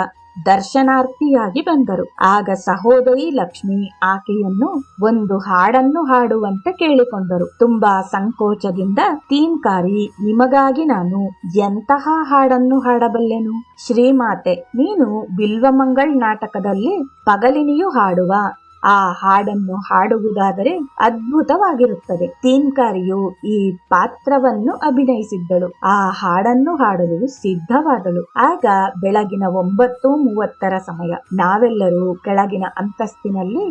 ದರ್ಶನಾರ್ಥಿಯಾಗಿ ಬಂದರು. ಆಗ ಸಹೋದರಿ ಲಕ್ಷ್ಮಿ ಆಕೆಯನ್ನು ಒಂದು ಹಾಡನ್ನು ಹಾಡುವಂತೆ ಕೇಳಿಕೊಂಡರು. ತುಂಬಾ ಸಂಕೋಚದಿಂದ ತೀನ್ಕಾರಿ, ನಿಮಗಾಗಿ ನಾನು ಎಂತಹ ಹಾಡನ್ನು ಹಾಡಬಲ್ಲೆನು? ಶ್ರೀಮಾತೆ, ನೀನು ಬಿಲ್ವಮಂಗಳ್ ನಾಟಕದಲ್ಲಿ ಪಗಲಿನಿಯು ಹಾಡುವ ಆ ಹಾಡನ್ನು ಹಾಡುವುದಾದರೆ ಅದ್ಭುತವಾಗಿರುತ್ತದೆ. ತೀನ್ಕಾರಿಯು ಈ ಪಾತ್ರವನ್ನು ಅಭಿನಯಿಸಿದ್ದಳು. ಆ ಹಾಡನ್ನು ಹಾಡಲು ಸಿದ್ಧವಾದಳು. ಆಗ ಬೆಳಗಿನ 9:30 ಸಮಯ. ನಾವೆಲ್ಲರೂ ಕೆಳಗಿನ ಅಂತಸ್ತಿನಲ್ಲಿ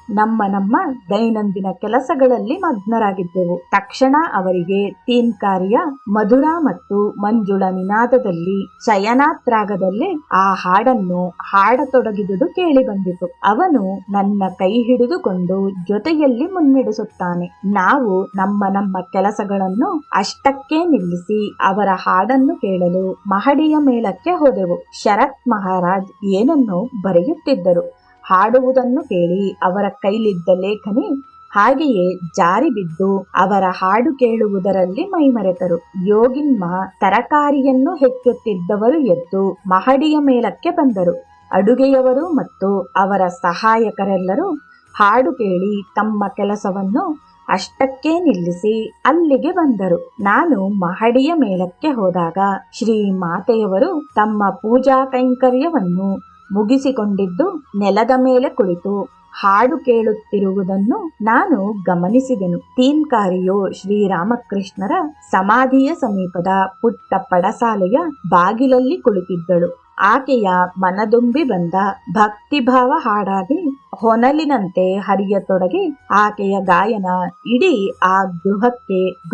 ನಮ್ಮ ದೈನಂದಿನ ಕೆಲಸಗಳಲ್ಲಿ ಮಗ್ನರಾಗಿದ್ದೆವು. ತಕ್ಷಣ ಅವರಿಗೆ ತೀನ್ಕಾರಿಯ ಮಧುರ ಮತ್ತು ಮಂಜುಳ ನಿನಾದದಲ್ಲಿ ಶಯನಾತ್ರಾಗದಲ್ಲಿ ಆ ಹಾಡನ್ನು ಹಾಡತೊಡಗಿದುದು ಕೇಳಿ ಬಂದಿತು. ಅವನು ನನ್ನ ಕೈ ಹಿಡಿದುಕೊಂಡು ಜೊತೆಯಲ್ಲಿ ಮುನ್ನಡೆಸುತ್ತಾನೆ. ನಾವು ನಮ್ಮ ಕೆಲಸಗಳನ್ನು ಅಷ್ಟಕ್ಕೆ ನಿಲ್ಲಿಸಿ ಅವರ ಹಾಡನ್ನು ಕೇಳಲು ಮಹಡಿಯ ಮೇಲಕ್ಕೆ ಹೋದೆವು. ಶರತ್ ಮಹಾರಾಜ್ ಏನನ್ನೋ ಬರೆಯುತ್ತಿದ್ದರು. ಹಾಡುವುದನ್ನು ಕೇಳಿ ಅವರ ಕೈಲಿದ್ದ ಲೇಖನಿ ಹಾಗೆಯೇ ಜಾರಿ ಬಿದ್ದು ಅವರ ಹಾಡು ಕೇಳುವುದರಲ್ಲಿ ಮೈಮರೆತರು. ಯೋಗಿನ್ಮ ತರಕಾರಿಯನ್ನು ಹೆಚ್ಚುತ್ತಿದ್ದವರು ಎದ್ದು ಮಹಡಿಯ ಮೇಲಕ್ಕೆ ಬಂದರು. ಅಡುಗೆಯವರು ಮತ್ತು ಅವರ ಸಹಾಯಕರೆಲ್ಲರೂ ಹಾಡು ಕೇಳಿ ತಮ್ಮ ಕೆಲಸವನ್ನು ಅಷ್ಟಕ್ಕೆ ನಿಲ್ಲಿಸಿ ಅಲ್ಲಿಗೆ ಬಂದರು. ನಾನು ಮಹಡಿಯ ಮೇಲಕ್ಕೆ ಹೋದಾಗ ಶ್ರೀ ಮಾತೆಯವರು ತಮ್ಮ ಪೂಜಾ ಕೈಂಕರ್ಯವನ್ನು ಮುಗಿಸಿಕೊಂಡಿದ್ದು ನೆಲದ ಮೇಲೆ ಕುಳಿತು ಹಾಡು ಕೇಳುತ್ತಿರುವುದನ್ನು ನಾನು ಗಮನಿಸಿದೆನು. ತೀನ್ಕಾರಿಯು ಶ್ರೀರಾಮಕೃಷ್ಣರ ಸಮಾಧಿಯ ಸಮೀಪದ ಪುಟ್ಟ ಪಡಸಾಲೆಯ ಬಾಗಿಲಲ್ಲಿ ಕುಳಿತಿದ್ದಳು. ಆಕೆಯ ಮನದುಂಬಿ ಬಂದ ಭಕ್ತಿಭಾವ ಹಾಡಾಗಿ ಹೊನಲಿನಂತೆ ಹರಿಯತೊಡಗಿ ಆಕೆಯ ಗಾಯನ ಇಡೀ ಆ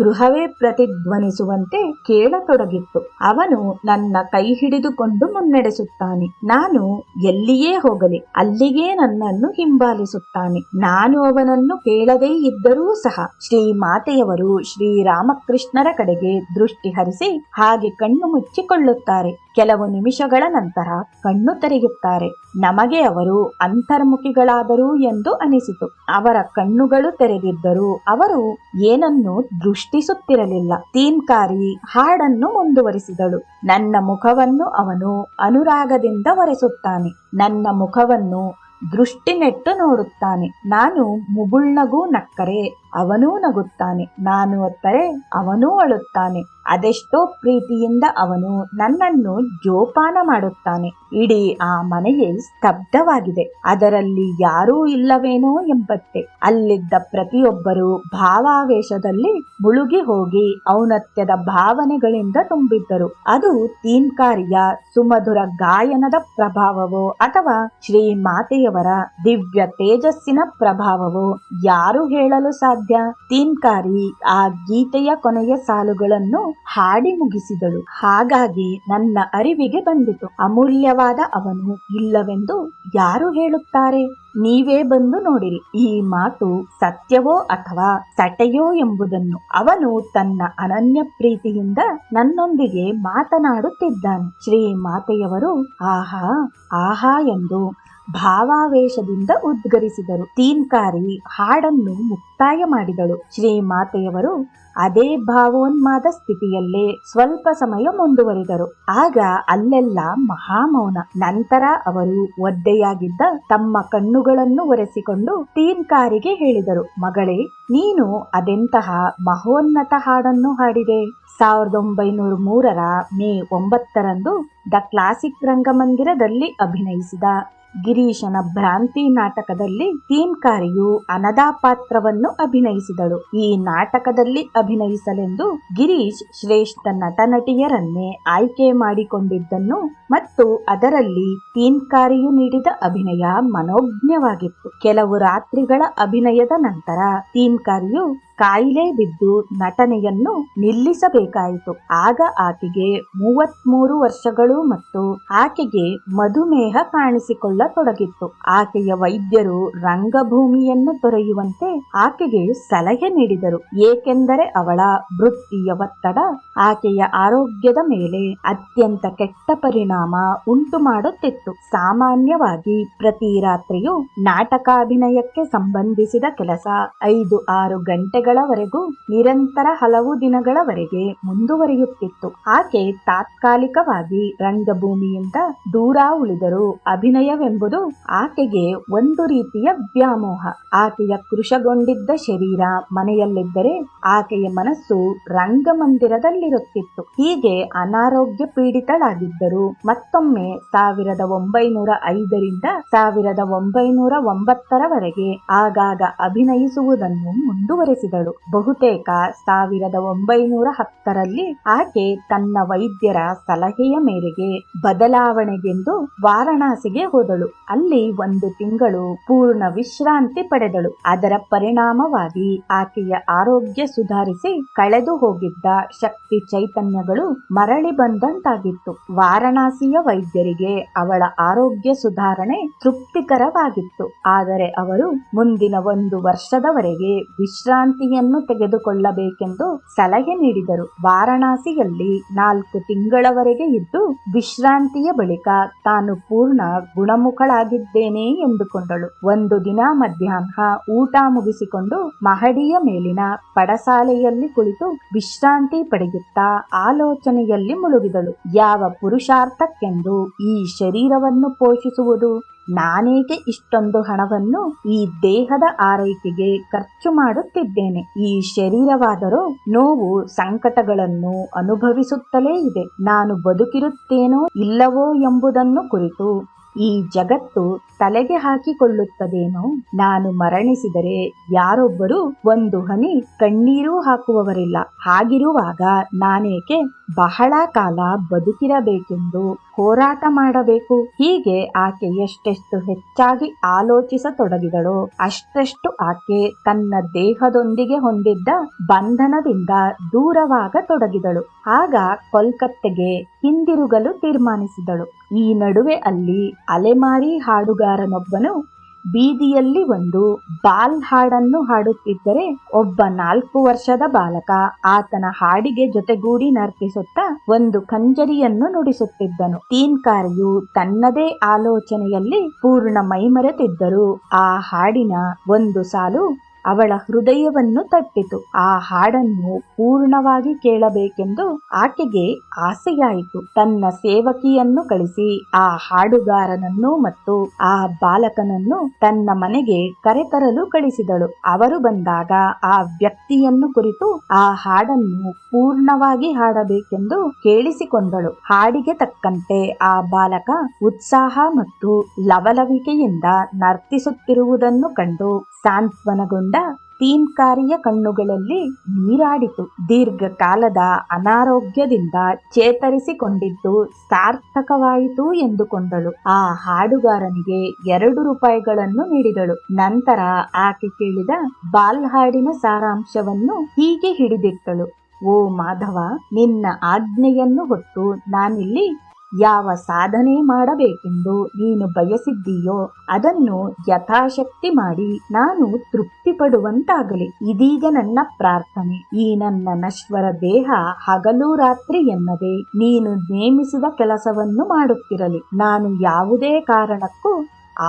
ಗೃಹವೇ ಪ್ರತಿಧ್ವನಿಸುವಂತೆ ಕೇಳತೊಡಗಿತ್ತು. ಅವನು ನನ್ನ ಕೈ ಹಿಡಿದುಕೊಂಡು ಮುನ್ನಡೆಸುತ್ತಾನೆ. ನಾನು ಎಲ್ಲಿಯೇ ಹೋಗಲಿ ಅಲ್ಲಿಗೆ ನನ್ನನ್ನು ಹಿಂಬಾಲಿಸುತ್ತಾನೆ. ನಾನು ಅವನನ್ನು ಕೇಳದೇ ಇದ್ದರೂ ಸಹ ಶ್ರೀಮಾತೆಯವರು ಶ್ರೀರಾಮಕೃಷ್ಣರ ಕಡೆಗೆ ದೃಷ್ಟಿ ಹರಿಸಿ ಹಾಗೆ ಕಣ್ಣು ಮುಚ್ಚಿಕೊಳ್ಳುತ್ತಾರೆ. ಕೆಲವು ನಿಮಿಷಗಳ ನಂತರ ಕಣ್ಣು ತೆರೆಯುತ್ತಾರೆ. ನಮಗೆ ಅವರು ಅಂತರ್ಮುಖಿಗಳಾದರು ಎಂದು ಅನಿಸಿತು. ಅವರ ಕಣ್ಣುಗಳು ತೆರೆದಿದ್ದರೂ ಅವರು ಏನನ್ನು ದೃಷ್ಟಿಸುತ್ತಿರಲಿಲ್ಲ. ತೀನ್ಕಾರಿ ಹಾಡನ್ನು ಮುಂದುವರಿಸಿದಳು. ನನ್ನ ಮುಖವನ್ನು ಅವನು ಅನುರಾಗದಿಂದ ಒರೆಸುತ್ತಾನೆ. ನನ್ನ ಮುಖವನ್ನು ದೃಷ್ಟಿ ನೆಟ್ಟು ನೋಡುತ್ತಾನೆ. ನಾನು ಮುಗುಳ್ನಗೂ ನಕ್ಕರೆ ಅವನೂ ನಗುತ್ತಾನೆ. ನಾನು ಅತ್ತರೆ ಅವನೂ ಅಳುತ್ತಾನೆ. ಅದೆಷ್ಟೋ ಪ್ರೀತಿಯಿಂದ ಅವನು ನನ್ನನ್ನು ಜೋಪಾನ ಮಾಡುತ್ತಾನೆ. ಇಡೀ ಆ ಮನೆಯೇ ಸ್ತಬ್ಧವಾಗಿದೆ. ಅದರಲ್ಲಿ ಯಾರೂ ಇಲ್ಲವೇನೋ ಎಂಬಂತೆ ಅಲ್ಲಿದ್ದ ಪ್ರತಿಯೊಬ್ಬರೂ ಭಾವಾವೇಶದಲ್ಲಿ ಮುಳುಗಿ ಹೋಗಿ ಔನ್ನತ್ಯದ ಭಾವನೆಗಳಿಂದ ತುಂಬಿದ್ದರು. ಅದು ತೀನ್ಕಾರಿಯ ಸುಮಧುರ ಗಾಯನದ ಪ್ರಭಾವವೋ ಅಥವಾ ಶ್ರೀಮಾತೆಯವರ ದಿವ್ಯ ತೇಜಸ್ಸಿನ ಪ್ರಭಾವವೋ ಯಾರು ಹೇಳಲು ಸಾಧ್ಯ? ತೀನ್ಕಾರಿ ಆ ಗೀತೆಯ ಕೊನೆಯ ಸಾಲುಗಳನ್ನು ಹಾಡಿ ಮುಗಿಸಿದಳು. ಹಾಗಾಗಿ ನನ್ನ ಅರಿವಿಗೆ ಬಂದಿತು, ಅಮೂಲ್ಯವಾದ ಅವನು ಇಲ್ಲವೆಂದು ಯಾರು ಹೇಳುತ್ತಾರೆ? ನೀವೇ ಬಂದು ನೋಡಿರಿ, ಈ ಮಾತು ಸತ್ಯವೋ ಅಥವಾ ಸಟೆಯೋ ಎಂಬುದನ್ನು. ಅವನು ತನ್ನ ಅನನ್ಯ ಪ್ರೀತಿಯಿಂದ ನನ್ನೊಂದಿಗೆ ಮಾತನಾಡುತ್ತಿದ್ದಾನೆ. ಶ್ರೀಮಾತೆಯವರು ಆಹಾ ಆಹಾ ಎಂದು ಭಾವಾವೇಶದಿಂದ ಉದ್ಗರಿಸಿದರು. ತೀನ್ಕಾರಿ ಹಾಡನ್ನು ಮುಕ್ತಾಯ ಮಾಡಿದಳು. ಶ್ರೀಮಾತೆಯವರು ಅದೇ ಭಾವೋನ್ಮಾದ ಸ್ಥಿತಿಯಲ್ಲೇ ಸ್ವಲ್ಪ ಸಮಯ ಮುಂದುವರಿದರು. ಆಗ ಅಲ್ಲೆಲ್ಲ ಮಹಾಮೌನ. ನಂತರ ಅವರು ಒದ್ದೆಯಾಗಿದ್ದ ತಮ್ಮ ಕಣ್ಣುಗಳನ್ನು ಒರೆಸಿಕೊಂಡು ತೀನ್ಕಾರಿಗೆ ಹೇಳಿದರು, ಮಗಳೇ, ನೀನು ಅದೆಂತಹ ಮಹೋನ್ನತ ಹಾಡನ್ನು ಹಾಡಿದೆ. 1903 ಮೇ 9 ದ ಕ್ಲಾಸಿಕ್ ರಂಗಮಂದಿರದಲ್ಲಿ ಅಭಿನಯಿಸಿದ ಗಿರೀಶನ ಭ್ರಾಂತಿ ನಾಟಕದಲ್ಲಿ ತೀನ್ಕಾರಿಯು ಅನದಾ ಪಾತ್ರವನ್ನು ಅಭಿನಯಿಸಿದಳು. ಈ ನಾಟಕದಲ್ಲಿ ಅಭಿನಯಿಸಲೆಂದು ಗಿರೀಶ್ ಶ್ರೇಷ್ಠ ನಟನಟಿಯರನ್ನೇ ಆಯ್ಕೆ ಮಾಡಿಕೊಂಡಿದ್ದನ್ನು ಮತ್ತು ಅದರಲ್ಲಿ ತೀನ್ಕಾರಿಯು ನೀಡಿದ ಅಭಿನಯ ಮನೋಜ್ಞವಾಗಿತ್ತು. ಕೆಲವು ರಾತ್ರಿಗಳ ಅಭಿನಯದ ನಂತರ ತೀನ್ಕಾರಿಯು ಕಾಯಿಲೆ ಬಿದ್ದು ನಟನೆಯನ್ನು ನಿಲ್ಲಿಸಬೇಕಾಯಿತು. ಆಗ ಆಕೆಗೆ 33 ವರ್ಷಗಳು ಮತ್ತು ಆಕೆಗೆ ಮಧುಮೇಹ ಕಾಣಿಸಿಕೊಳ್ಳತೊಡಗಿತ್ತು. ಆಕೆಯ ವೈದ್ಯರು ರಂಗಭೂಮಿಯನ್ನು ತೊರೆಯುವಂತೆ ಆಕೆಗೆ ಸಲಹೆ ನೀಡಿದರು. ಏಕೆಂದರೆ ಅವಳ ವೃತ್ತಿಯ ಒತ್ತಡ ಆಕೆಯ ಆರೋಗ್ಯದ ಮೇಲೆ ಅತ್ಯಂತ ಕೆಟ್ಟ ಪರಿಣಾಮ ಉಂಟು ಮಾಡುತ್ತಿತ್ತು. ಸಾಮಾನ್ಯವಾಗಿ ಪ್ರತಿ ರಾತ್ರಿಯೂ ನಾಟಕಾಭಿನಯಕ್ಕೆ ಸಂಬಂಧಿಸಿದ ಕೆಲಸ 5-6 ಗಂಟೆಗಳವರೆಗೂ ನಿರಂತರ ಹಲವು ದಿನಗಳವರೆಗೆ ಮುಂದುವರಿಯುತ್ತಿತ್ತು. ಆಕೆ ತಾತ್ಕಾಲಿಕವಾಗಿ ರಂಗಭೂಮಿಯಿಂದ ದೂರ ಉಳಿದರೂ ಅಭಿನಯವೆಂಬುದು ಆಕೆಗೆ ಒಂದು ರೀತಿಯ ವ್ಯಾಮೋಹ. ಆಕೆಯ ಕೃಶಗೊಂಡಿದ್ದ ಶರೀರ ಮನೆಯಲ್ಲಿದ್ದರೆ ಆಕೆಯ ಮನಸ್ಸು ರಂಗಮಂದಿರದಲ್ಲಿರುತ್ತಿತ್ತು. ಹೀಗೆ ಅನಾರೋಗ್ಯ ಪೀಡಿತಳಾಗಿದ್ದರು. ಮತ್ತೊಮ್ಮೆ 1905ರಿಂದ 1909 ಆಗಾಗ ಅಭಿನಯಿಸುವುದನ್ನು ಮುಂದುವರೆಸಿದಳು. ಬಯಸಿದಳು. ಬಹುತೇಕ 1910ರಲ್ಲಿ ಆಕೆ ತನ್ನ ವೈದ್ಯರ ಸಲಹೆಯ ಮೇರೆಗೆ ಬದಲಾವಣೆಗೆಂದು ವಾರಣಾಸಿಗೆ ಹೋದಳು. ಅಲ್ಲಿ 1 ತಿಂಗಳು ಪೂರ್ಣ ವಿಶ್ರಾಂತಿ ಪಡೆದಳು. ಅದರ ಪರಿಣಾಮವಾಗಿ ಆಕೆಯ ಆರೋಗ್ಯ ಸುಧಾರಿಸಿ ಕಳೆದು ಹೋಗಿದ್ದ ಶಕ್ತಿ ಚೈತನ್ಯಗಳು ಮರಳಿ ಬಂದಂತಾಗಿತ್ತು. ವಾರಣಾಸಿಯ ವೈದ್ಯರಿಗೆ ಅವಳ ಆರೋಗ್ಯ ಸುಧಾರಣೆ ತೃಪ್ತಿಕರವಾಗಿತ್ತು. ಆದರೆ ಅವರು ಮುಂದಿನ 1 ವರ್ಷದವರೆಗೆ ವಿಶ್ರಾಂತಿಯನ್ನು ತೆಗೆದುಕೊಳ್ಳಬೇಕೆಂದು ಸಲಹೆ ನೀಡಿದರು. ವಾರಣಾಸಿಯಲ್ಲಿ 4 ತಿಂಗಳವರೆಗೆ ಇದ್ದು ವಿಶ್ರಾಂತಿಯ ಬಳಿಕ ತಾನು ಪೂರ್ಣ ಗುಣಮುಖಳಾಗಿದ್ದೇನೆ ಎಂದುಕೊಂಡಳು. ಒಂದು ದಿನ ಮಧ್ಯಾಹ್ನ ಊಟ ಮುಗಿಸಿಕೊಂಡು ಮಹಡಿಯ ಮೇಲಿನ ಪಡಸಾಲೆಯಲ್ಲಿ ಕುಳಿತು ವಿಶ್ರಾಂತಿ ಪಡೆಯುತ್ತಾ ಆಲೋಚನೆಯಲ್ಲಿ ಮುಳುಗಿದಳು. ಯಾವ ಪುರುಷಾರ್ಥಕ್ಕೆಂದು ಈ ಶರೀರವನ್ನು ಪೋಷಿಸುವುದು? ನಾನೇಕೆ ಇಷ್ಟೊಂದು ಹಣವನ್ನು ಈ ದೇಹದ ಆರೈಕೆಗೆ ಖರ್ಚು ಮಾಡುತ್ತಿದ್ದೇನೆ? ಈ ಶರೀರವಾದರೂ ನೋವು ಸಂಕಟಗಳನ್ನು ಅನುಭವಿಸುತ್ತಲೇ ಇದೆ. ನಾನು ಬದುಕಿರುತ್ತೇನೋ ಇಲ್ಲವೋ ಎಂಬುದನ್ನು ಕುರಿತು ಈ ಜಗತ್ತು ತಲೆಗೆ ಹಾಕಿಕೊಳ್ಳುತ್ತದೇನೋ? ನಾನು ಮರಣಿಸಿದರೆ ಯಾರೊಬ್ಬರು 1 ಹನಿ ಕಣ್ಣೀರು ಹಾಕುವವರಿಲ್ಲ. ಹಾಗಿರುವಾಗ ನಾನೇಕೆ ಬಹಳ ಕಾಲ ಬದುಕಿರಬೇಕೆಂದು ಹೋರಾಟ ಮಾಡಬೇಕು? ಹೀಗೆ ಆಕೆ ಎಷ್ಟೆಷ್ಟು ಹೆಚ್ಚಾಗಿ ಆಲೋಚಿಸತೊಡಗಿದಳೋ ಅಷ್ಟೆಷ್ಟು ಆಕೆ ತನ್ನ ದೇಹದೊಂದಿಗೆ ಹೊಂದಿದ್ದ ಬಂಧನದಿಂದ ದೂರವಾಗತೊಡಗಿದಳು. ಆಗ ಕೋಲ್ಕತ್ತೆಗೆ ಹಿಂದಿರುಗಲು ತೀರ್ಮಾನಿಸಿದಳು. ಈ ನಡುವೆ ಅಲ್ಲಿ ಅಲೆಮಾರಿ ಹಾಡುಗಾರನೊಬ್ಬನು ಬೀದಿಯಲ್ಲಿ ಒಂದು ಬಾಲ್ ಹಾಡನ್ನು ಹಾಡುತ್ತಿದ್ದರೆ ಒಬ್ಬ 4 ವರ್ಷದ ಬಾಲಕ ಆತನ ಹಾಡಿಗೆ ಜೊತೆಗೂಡಿ ನರ್ತಿಸುತ್ತಾ ಒಂದು ಕಂಜರಿಯನ್ನು ನುಡಿಸುತ್ತಿದ್ದನು. ತೀನ್ಕಾರಿಯು ತನ್ನದೇ ಆಲೋಚನೆಯಲ್ಲಿ ಪೂರ್ಣ ಮೈಮರೆತಿದ್ದರೂ ಆ ಹಾಡಿನ ಒಂದು ಸಾಲು ಅವಳ ಹೃದಯವನ್ನು ತಟ್ಟಿತು. ಆ ಹಾಡನ್ನು ಪೂರ್ಣವಾಗಿ ಕೇಳಬೇಕೆಂದು ಆಕೆಗೆ ಆಸೆಯಾಯಿತು. ತನ್ನ ಸೇವಕಿಯನ್ನು ಕಳಿಸಿ ಆ ಹಾಡುಗಾರನನ್ನು ಮತ್ತು ಆ ಬಾಲಕನನ್ನು ತನ್ನ ಮನೆಗೆ ಕರೆತರಲು ಕಳಿಸಿದಳು. ಅವರು ಬಂದಾಗ ಆ ವ್ಯಕ್ತಿಯನ್ನು ಕುರಿತು ಆ ಹಾಡನ್ನು ಪೂರ್ಣವಾಗಿ ಹಾಡಬೇಕೆಂದು ಕೇಳಿಸಿಕೊಂಡಳು. ಹಾಡಿಗೆ ತಕ್ಕಂತೆ ಆ ಬಾಲಕ ಉತ್ಸಾಹ ಮತ್ತು ಲವಲವಿಕೆಯಿಂದ ನರ್ತಿಸುತ್ತಿರುವುದನ್ನು ಕಂಡು ಸಾಂತ್ವನಗೊಂಡ ತೀನ್ಕಾರಿಯ ಕಣ್ಣುಗಳಲ್ಲಿ ನೀರಾಡಿತು. ದೀರ್ಘಕಾಲದ ಅನಾರೋಗ್ಯದಿಂದ ಚೇತರಿಸಿಕೊಂಡಿದ್ದು ಸಾರ್ಥಕವಾಯಿತು ಎಂದುಕೊಂಡಳು. ಆ ಹಾಡುಗಾರನಿಗೆ 2 ರೂಪಾಯಿಗಳನ್ನು ನೀಡಿದಳು. ನಂತರ ಆಕೆ ಕೇಳಿದ ಬಾಲ್ ಹಾಡಿನ ಸಾರಾಂಶವನ್ನು ಹೀಗೆ ಹಿಡಿದಿಟ್ಟಳು. ಓ ಮಾಧವ, ನಿನ್ನ ಆಜ್ಞೆಯನ್ನು ಹೊತ್ತು ನಾನಿಲ್ಲಿ ಯಾವ ಸಾಧನೆ ಮಾಡಬೇಕೆಂದು ನೀನು ಬಯಸಿದ್ದೀಯೋ ಅದನ್ನು ಯಥಾಶಕ್ತಿ ಮಾಡಿ ನಾನು ತೃಪ್ತಿ ಪಡುವಂತಾಗಲಿ. ಇದೀಗ ನನ್ನ ಪ್ರಾರ್ಥನೆ. ಈ ನನ್ನ ನಶ್ವರ ದೇಹ ಹಗಲು ರಾತ್ರಿ ಎನ್ನದೆ ನೀನು ನೇಮಿಸಿದ ಕೆಲಸವನ್ನು ಮಾಡುತ್ತಿರಲಿ. ನಾನು ಯಾವುದೇ ಕಾರಣಕ್ಕೂ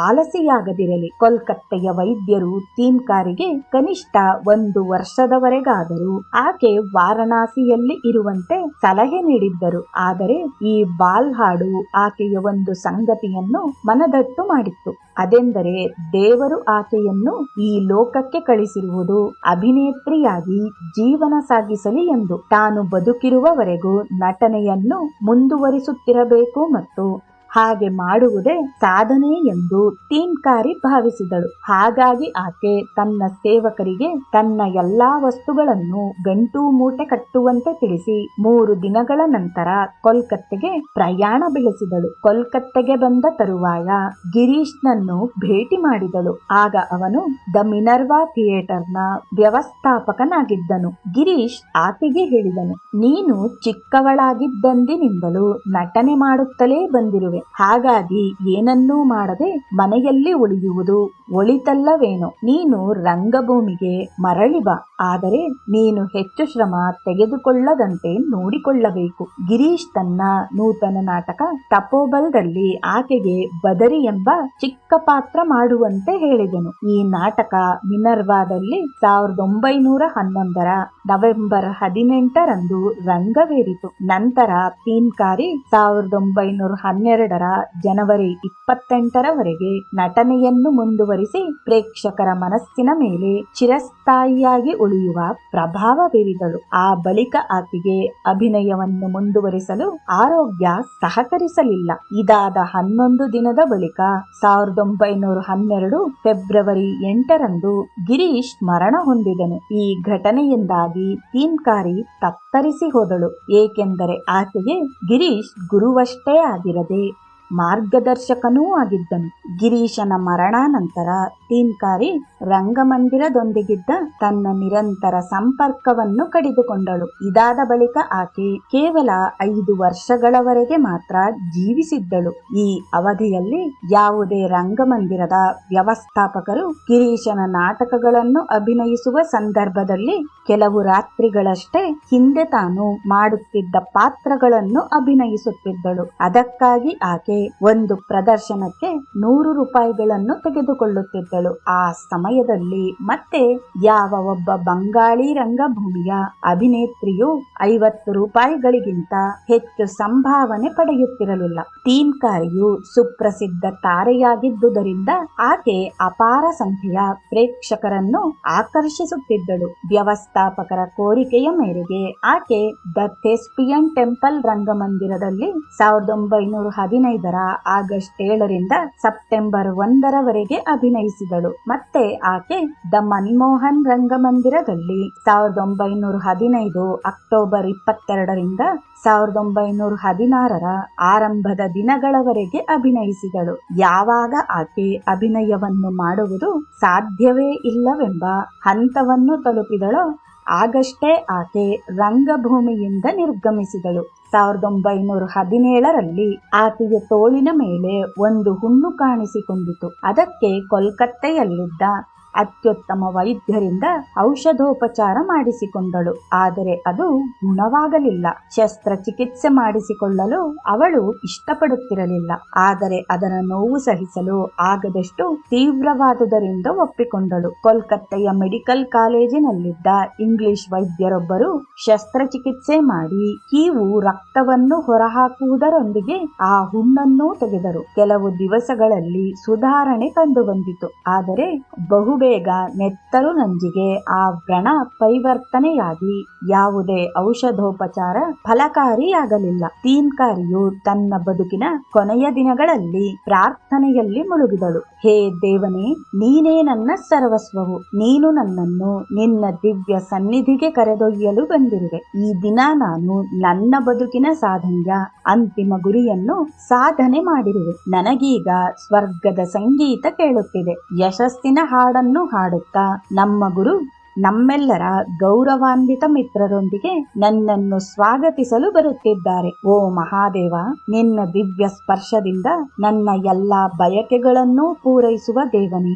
ಆಲಸಿಯಾಗದಿರಲಿ. ಕೋಲ್ಕತ್ತೆಯ ವೈದ್ಯರು ತೀನ್ಕಾರಿಗೆ ಕನಿಷ್ಠ 1 ವರ್ಷದವರೆಗಾದರೂ ಆಕೆ ವಾರಣಾಸಿಯಲ್ಲಿ ಇರುವಂತೆ ಸಲಹೆ ನೀಡಿದ್ದರು. ಆದರೆ ಈ ಬಾಲ್ ಹಾಡು ಆಕೆಯ ಒಂದು ಸಂಗತಿಯನ್ನು ಮನದಟ್ಟು ಮಾಡಿತ್ತು. ಅದೆಂದರೆ ದೇವರು ಆಕೆಯನ್ನು ಈ ಲೋಕಕ್ಕೆ ಕಳಿಸಿರುವುದು ಅಭಿನೇತ್ರಿಯಾಗಿ ಜೀವನ ಸಾಗಿಸಲಿ ಎಂದು. ತಾನು ಬದುಕಿರುವವರೆಗೂ ನಟನೆಯನ್ನು ಮುಂದುವರಿಸುತ್ತಿರಬೇಕು ಮತ್ತು ಹಾಗೆ ಮಾಡುವುದೇ ಸಾಧನೆ ಎಂದು ತೀನ್ಕಾರಿ ಭಾವಿಸಿದಳು. ಹಾಗಾಗಿ ಆಕೆ ತನ್ನ ಸೇವಕರಿಗೆ ತನ್ನ ಎಲ್ಲಾ ವಸ್ತುಗಳನ್ನು ಗಂಟು ಮೂಟೆ ಕಟ್ಟುವಂತೆ ತಿಳಿಸಿ 3 ದಿನಗಳ ನಂತರ ಕೋಲ್ಕತ್ತೆಗೆ ಪ್ರಯಾಣ ಬೆಳೆಸಿದಳು. ಕೋಲ್ಕತ್ತೆಗೆ ಬಂದ ತರುವಾಯ ಗಿರೀಶ್ನನ್ನು ಭೇಟಿ ಮಾಡಿದಳು. ಆಗ ಅವನು ದ ಮಿನರ್ವಾ ಥಿಯೇಟರ್ನ ವ್ಯವಸ್ಥಾಪಕನಾಗಿದ್ದನು. ಗಿರೀಶ್ ಆಕೆಗೆ ಹೇಳಿದನು, ನೀನು ಚಿಕ್ಕವಳಾಗಿದ್ದಂದಿನಿಂದಲೂ ನಟನೆ ಮಾಡುತ್ತಲೇ ಬಂದಿರುವೆ. ಹಾಗಾಗಿ ಏನನ್ನೂ ಮಾಡದೆ ಮನೆಯಲ್ಲಿ ಉಳಿಯುವುದು ಒಳಿತಲ್ಲವೇನೋ. ನೀನು ರಂಗಭೂಮಿಗೆ ಮರಳಿ ಬಾ. ಆದರೆ ನೀನು ಹೆಚ್ಚು ಶ್ರಮ ತೆಗೆದುಕೊಳ್ಳದಂತೆ ನೋಡಿಕೊಳ್ಳಬೇಕು. ಗಿರೀಶ್ ತನ್ನ ನೂತನ ನಾಟಕ ತಪೋಬಲ್ದಲ್ಲಿ ಆಕೆಗೆ ಬದರಿ ಎಂಬ ಚಿಕ್ಕ ಪಾತ್ರ ಮಾಡುವಂತೆ ಹೇಳಿದನು. ಈ ನಾಟಕ ಮಿನರ್ವಾದಲ್ಲಿ 1911ರ ನವೆಂಬರ್ 18ರಂದು ರಂಗವೇರಿತು. ನಂತರ ತೀನ್ಕಾರಿ 1912 2022 ಜನವರಿ 28ರವರೆಗೆ ನಟನೆಯನ್ನು ಮುಂದುವರಿಸಿ ಪ್ರೇಕ್ಷಕರ ಮನಸ್ಸಿನ ಮೇಲೆ ಚಿರಸ್ಥಾಯಿಯಾಗಿ ಉಳಿಯುವ ಪ್ರಭಾವ ಬೀರಿದಳು. ಆ ಬಳಿಕ ಆಕೆಗೆ ಅಭಿನಯವನ್ನು ಮುಂದುವರಿಸಲು ಆರೋಗ್ಯ ಸಹಕರಿಸಲಿಲ್ಲ. ಇದಾದ 11 ದಿನದ ಬಳಿಕ 1912 ಫೆಬ್ರವರಿ 8ರಂದು ಗಿರೀಶ್ ಮರಣ ಹೊಂದಿದನು. ಈ ಘಟನೆಯಿಂದಾಗಿ ತೀನ್ಕಾರಿ ತತ್ತರಿಸಿ ಹೋದಳು. ಏಕೆಂದರೆ ಆಕೆಗೆ ಗಿರೀಶ್ ಗುರುವಷ್ಟೇ ಆಗಿರದೆ ಮಾರ್ಗದರ್ಶಕನೂ ಆಗಿದ್ದನು. ಗಿರೀಶನ ಮರಣಾನಂತರ ತೀನ್ಕಾರಿ ರಂಗಮಂದಿರದೊಂದಿಗಿದ್ದ ತನ್ನ ನಿರಂತರ ಸಂಪರ್ಕವನ್ನು ಕಡಿದುಕೊಂಡಳು. ಇದಾದ ಬಳಿಕ ಆಕೆ ಕೇವಲ 5 ವರ್ಷಗಳವರೆಗೆ ಮಾತ್ರ ಜೀವಿಸಿದ್ದಳು. ಈ ಅವಧಿಯಲ್ಲಿ ಯಾವುದೇ ರಂಗಮಂದಿರದ ವ್ಯವಸ್ಥಾಪಕರು ಗಿರೀಶನ ನಾಟಕಗಳನ್ನು ಅಭಿನಯಿಸುವ ಸಂದರ್ಭದಲ್ಲಿ ಕೆಲವು ರಾತ್ರಿಗಳಷ್ಟೇ ಹಿಂದೆ ತಾನು ಮಾಡುತ್ತಿದ್ದ ಪಾತ್ರಗಳನ್ನು ಅಭಿನಯಿಸುತ್ತಿದ್ದಳು. ಅದಕ್ಕಾಗಿ ಆಕೆ ಒಂದು ಪ್ರದರ್ಶನಕ್ಕೆ 100 ರೂಪಾಯಿಗಳನ್ನು ತೆಗೆದುಕೊಳ್ಳುತ್ತಿದ್ದಳು. ಆ ಸಮಯದಲ್ಲಿ ಮತ್ತೆ ಯಾವ ಒಬ್ಬ ಬಂಗಾಳಿ ರಂಗಭೂಮಿಯ ಅಭಿನೇತ್ರಿಯು 50 ರೂಪಾಯಿಗಳಿಗಿಂತ ಹೆಚ್ಚು ಸಂಭಾವನೆ ಪಡೆಯುತ್ತಿರಲಿಲ್ಲ. ತೀನ್ಕಾರಿಯು ಸುಪ್ರಸಿದ್ಧ ತಾರೆಯಾಗಿದ್ದುದರಿಂದ ಆಕೆ ಅಪಾರ ಸಂಖ್ಯೆಯ ಪ್ರೇಕ್ಷಕರನ್ನು ಆಕರ್ಷಿಸುತ್ತಿದ್ದಳು. ವ್ಯವಸ್ಥಾಪಕರ ಕೋರಿಕೆಯ ಮೇರೆಗೆ ಆಕೆ ದ ಥೆಸ್ಪಿಯನ್ ಟೆಂಪಲ್ ರಂಗಮಂದಿರದಲ್ಲಿ 1915 ಆಗಸ್ಟ್ 7ರಿಂದ ಸೆಪ್ಟೆಂಬರ್ 1ರವರೆಗೆ ಅಭಿನಯಿಸಿದಳು. ಮತ್ತೆ ಆಕೆ ದ ಮನ್ಮೋಹನ್ ರಂಗಮಂದಿರದಲ್ಲಿ 1915 ಅಕ್ಟೋಬರ್ 22ರಿಂದ 1916ರ ಆರಂಭದ ದಿನಗಳವರೆಗೆ ಅಭಿನಯಿಸಿದಳು. ಯಾವಾಗ ಆಕೆ ಅಭಿನಯವನ್ನು ಮಾಡುವುದು ಸಾಧ್ಯವೇ ಇಲ್ಲವೆಂಬ ಹಂತವನ್ನು ತಲುಪಿದಳೋ ಆಗಷ್ಟೇ ಆಕೆ ರಂಗಭೂಮಿಯಿಂದ ನಿರ್ಗಮಿಸಿದಳು. 1917ರಲ್ಲಿ ಆಕೆಯ ತೋಳಿನ ಮೇಲೆ ಒಂದು ಹುಣ್ಣು ಕಾಣಿಸಿಕೊಂಡಿತು. ಅದಕ್ಕೆ ಕೋಲ್ಕತ್ತೆಯಲ್ಲಿದ್ದ ಅತ್ಯುತ್ತಮ ವೈದ್ಯರಿಂದ ಔಷಧೋಪಚಾರ ಮಾಡಿಸಿಕೊಂಡಳು. ಆದರೆ ಅದು ಗುಣವಾಗಲಿಲ್ಲ. ಶಸ್ತ್ರಚಿಕಿತ್ಸೆ ಮಾಡಿಸಿಕೊಳ್ಳಲು ಅವಳು ಇಷ್ಟಪಡುತ್ತಿರಲಿಲ್ಲ. ಆದರೆ ಅದರ ನೋವು ಸಹಿಸಲು ಆಗದಷ್ಟು ತೀವ್ರವಾದುದರಿಂದ ಒಪ್ಪಿಕೊಂಡಳು. ಕೋಲ್ಕತ್ತೆಯ ಮೆಡಿಕಲ್ ಕಾಲೇಜಿನಲ್ಲಿದ್ದ ಇಂಗ್ಲಿಷ್ ವೈದ್ಯರೊಬ್ಬರು ಶಸ್ತ್ರಚಿಕಿತ್ಸೆ ಮಾಡಿ ಕೀವು ರಕ್ತವನ್ನು ಹೊರಹಾಕುವುದರೊಂದಿಗೆ ಆ ಹುಣ್ಣನ್ನು ತೆಗೆದರು. ಕೆಲವು ದಿವಸಗಳಲ್ಲಿ ಸುಧಾರಣೆ ಕಂಡುಬಂದಿತು. ಆದರೆ ಬಹುಬೇಗ ನೆತ್ತರು ನಂಜಿಗೆ ಆ ವ್ರಣ ಪರಿವರ್ತನೆಯಾಗಿ ಯಾವುದೇ ಔಷಧೋಪಚಾರ ಫಲಕಾರಿಯಾಗಲಿಲ್ಲ. ತೀನ್ಕಾರಿಯು ತನ್ನ ಬದುಕಿನ ಕೊನೆಯ ದಿನಗಳಲ್ಲಿ ಪ್ರಾರ್ಥನೆಯಲ್ಲಿ ಮುಳುಗಿದಳು. ಹೇ ದೇವನೇ, ನೀನೇ ನನ್ನ ಸರ್ವಸ್ವವು. ನೀನು ನನ್ನನ್ನು ನಿನ್ನ ದಿವ್ಯ ಸನ್ನಿಧಿಗೆ ಕರೆದೊಯ್ಯಲು ಬಂದಿರುವೆ. ಈ ದಿನ ನಾನು ನನ್ನ ಬದುಕಿನ ಸಾಧನೆಯ ಅಂತಿಮ ಗುರಿಯನ್ನು ಸಾಧನೆ ಮಾಡಿರುವೆ. ನನಗೀಗ ಸ್ವರ್ಗದ ಸಂಗೀತ ಕೇಳುತ್ತಿದೆ. ಯಶಸ್ಸಿನ ಹಾಡನ್ನು ಹಾಡುತ್ತಾ ನಮ್ಮ ಗುರು ನಮ್ಮೆಲ್ಲರ ಗೌರವಾನ್ವಿತ ಮಿತ್ರರೊಂದಿಗೆ ನನ್ನನ್ನು ಸ್ವಾಗತಿಸಲು ಬರುತ್ತಿದ್ದಾರೆ. ಓ ಮಹಾದೇವ, ನಿನ್ನ ದಿವ್ಯ ಸ್ಪರ್ಶದಿಂದ ನನ್ನ ಎಲ್ಲಾ ಬಯಕೆಗಳನ್ನು ಪೂರೈಸುವ ದೇವನೇ,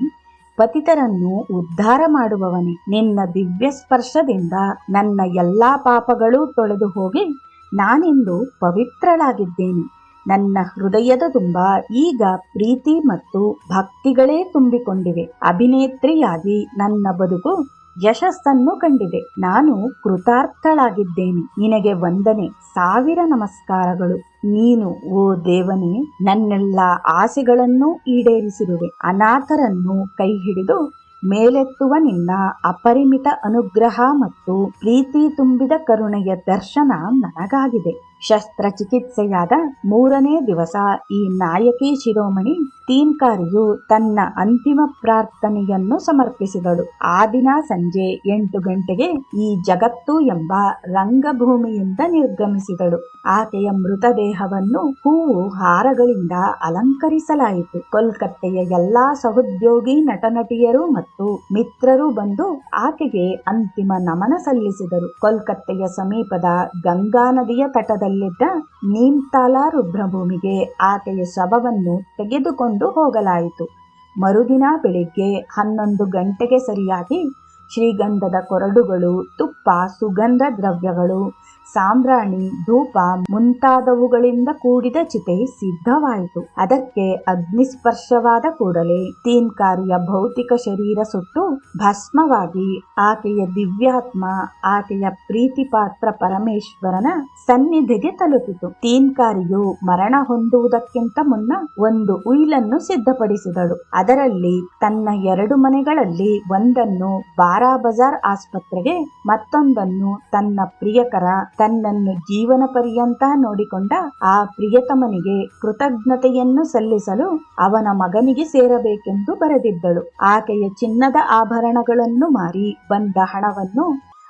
ಪತಿತರನ್ನು ಉದ್ಧಾರ ಮಾಡುವವನೇ, ನಿನ್ನ ದಿವ್ಯ ಸ್ಪರ್ಶದಿಂದ ನನ್ನ ಎಲ್ಲಾ ಪಾಪಗಳು ತೊಳೆದು ಹೋಗಿ ನಾನಿಂದು ಪವಿತ್ರಳಾಗಿದ್ದೇನೆ. ನನ್ನ ಹೃದಯದ ತುಂಬ ಈಗ ಪ್ರೀತಿ ಮತ್ತು ಭಕ್ತಿಗಳೇ ತುಂಬಿಕೊಂಡಿವೆ. ಅಭಿನೇತ್ರಿಯಾಗಿ ನನ್ನ ಬದುಕು ಯಶಸ್ಸನ್ನು ಕಂಡಿದೆ. ನಾನು ಕೃತಾರ್ಥಳಾಗಿದ್ದೇನೆ. ನಿನಗೆ ವಂದನೆ, 1000 ನಮಸ್ಕಾರಗಳು. ನೀನು ಓ ದೇವನೇ ನನ್ನೆಲ್ಲ ಆಸೆಗಳನ್ನು ಈಡೇರಿಸಿರುವೆ. ಅನಾಥರನ್ನು ಕೈ ಹಿಡಿದು ಮೇಲೆತ್ತುವ ನಿನ್ನ ಅಪರಿಮಿತ ಅನುಗ್ರಹ ಮತ್ತು ಪ್ರೀತಿ ತುಂಬಿದ ಕರುಣೆಯ ದರ್ಶನ ನನಗಾಗಿದೆ. ಶಸ್ತ್ರಚಿಕಿತ್ಸೆಯಾದ 3ನೇ ದಿವಸ ಈ ನಾಯಕಿ ಶಿರೋಮಣಿ ತೀನ್ಕಾರಿಯು ತನ್ನ ಅಂತಿಮ ಪ್ರಾರ್ಥನೆಯನ್ನು ಸಮರ್ಪಿಸಿದಳು. ಆ ದಿನ ಸಂಜೆ 8 ಗಂಟೆಗೆ ಈ ಜಗತ್ತು ಎಂಬ ರಂಗಭೂಮಿಯಿಂದ ನಿರ್ಗಮಿಸಿದಳು. ಆಕೆಯ ಮೃತದೇಹವನ್ನು ಹೂವು ಹಾರಗಳಿಂದ ಅಲಂಕರಿಸಲಾಯಿತು. ಕೋಲ್ಕತ್ತೆಯ ಎಲ್ಲಾ ಸಹೋದ್ಯೋಗಿ ನಟನಟಿಯರು ಮತ್ತು ಮಿತ್ರರು ಬಂದು ಆಕೆಗೆ ಅಂತಿಮ ನಮನ ಸಲ್ಲಿಸಿದರು. ಕೋಲ್ಕತ್ತೆಯ ಸಮೀಪದ ಗಂಗಾ ನದಿಯ ತಟದಲ್ಲಿದ್ದ ನೀಮ್ತಾಲ ರುದ್ರಭೂಮಿಗೆ ಆಕೆಯ ಶವವನ್ನು ತೆಗೆದುಕೊಂಡು ಹೋಗಲಾಯಿತು. ಮರುದಿನ ಬೆಳಿಗ್ಗೆ 11 ಗಂಟೆಗೆ ಸರಿಯಾಗಿ ಶ್ರೀಗಂಧದ ಕೊರಡುಗಳು, ತುಪ್ಪ, ಸುಗಂಧ ದ್ರವ್ಯಗಳು, ಸಾಂಬ್ರಾಣಿ, ಧೂಪ ಮುಂತಾದವುಗಳಿಂದ ಕೂಡಿದ ಚಿತೆ ಸಿದ್ಧವಾಯಿತು. ಅದಕ್ಕೆ ಅಗ್ನಿಸ್ಪರ್ಶವಾದ ಕೂಡಲೇ ತೀನ್ಕಾರಿಯ ಭೌತಿಕ ಶರೀರ ಸುಟ್ಟು ಭಸ್ಮವಾಗಿ ಆಕೆಯ ದಿವ್ಯಾತ್ಮ ಆಕೆಯ ಪ್ರೀತಿಪಾತ್ರ ಪರಮೇಶ್ವರನ ಸನ್ನಿಧಿಗೆ ತಲುಪಿತು. ತೀನ್ಕಾರಿಯು ಮರಣ ಹೊಂದುವುದಕ್ಕಿಂತ ಮುನ್ನ ಒಂದು ಉಯಿಲನ್ನು ಸಿದ್ಧಪಡಿಸಿದಳು. ಅದರಲ್ಲಿ ತನ್ನ 2 ಮನೆಗಳಲ್ಲಿ ಒಂದನ್ನು ಬಾರಾ ಬಜಾರ್ ಆಸ್ಪತ್ರೆಗೆ, ಮತ್ತೊಂದನ್ನು ತನ್ನ ಪ್ರಿಯಕರ, ತನ್ನನ್ನು ಜೀವನ ಪರ್ಯಂತ ನೋಡಿಕೊಂಡ ಆ ಪ್ರಿಯತಮನಿಗೆ ಕೃತಜ್ಞತೆಯನ್ನು ಸಲ್ಲಿಸಲು ಅವನ ಮಗನಿಗೆ ಸೇರಬೇಕೆಂದು ಬರೆದಿದ್ದಳು. ಆಕೆಯ ಚಿನ್ನದ ಆಭರಣಗಳನ್ನು ಮಾರಿ ಬಂದ ಹಣವನ್ನು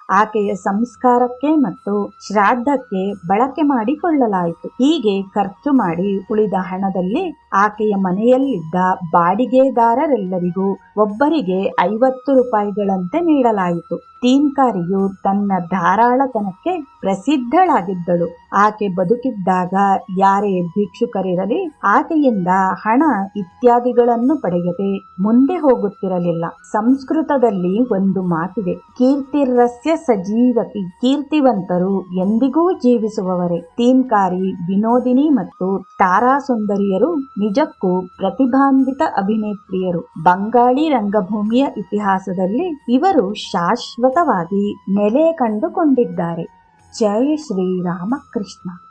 ಆಕೆಯ ಸಂಸ್ಕಾರಕ್ಕೆ ಮತ್ತು ಶ್ರಾದ್ದಕ್ಕೆ ಬಳಕೆ ಮಾಡಿಕೊಳ್ಳಲಾಯಿತು. ಹೀಗೆ ಖರ್ಚು ಮಾಡಿ ಉಳಿದ ಹಣದಲ್ಲಿ ಆಕೆಯ ಮನೆಯಲ್ಲಿದ್ದ ಬಾಡಿಗೆದಾರರೆಲ್ಲರಿಗೂ ಒಬ್ಬರಿಗೆ 50 ರೂಪಾಯಿಗಳಂತೆ ನೀಡಲಾಯಿತು. ತೀನ್ಕಾರಿಯು ತನ್ನ ಧಾರಾಳತನಕ್ಕೆ ಪ್ರಸಿದ್ಧಳಾಗಿದ್ದಳು. ಆಕೆ ಬದುಕಿದ್ದಾಗ ಯಾರೇ ಭಿಕ್ಷುಕರಿರಲಿ ಆಕೆಯಿಂದ ಹಣ ಇತ್ಯಾದಿಗಳನ್ನು ಪಡೆಯದೆ ಮುಂದೆ ಹೋಗುತ್ತಿರಲಿಲ್ಲ. ಸಂಸ್ಕೃತದಲ್ಲಿ ಒಂದು ಮಾತಿದೆ, ಕೀರ್ತಿರ್ರಸ್ಯ ಸಜೀವತಿ. ಕೀರ್ತಿವಂತರು ಎಂದಿಗೂ ಜೀವಿಸುವವರೇ. ತೀನ್ಕಾರಿ, ವಿನೋದಿನಿ ಮತ್ತು ತಾರಾ ಸುಂದರಿಯರು ನಿಜಕ್ಕೂ ಪ್ರತಿಭಾನ್ವಿತ ಅಭಿನೇತ್ರಿಯರು. ಬಂಗಾಳಿ ರಂಗಭೂಮಿಯ ಇತಿಹಾಸದಲ್ಲಿ ಇವರು ಶಾಶ್ವತವಾಗಿ ನೆಲೆ ಕಂಡುಕೊಂಡಿದ್ದಾರೆ. ಜೈ ಶ್ರೀರಾಮಕೃಷ್ಣ.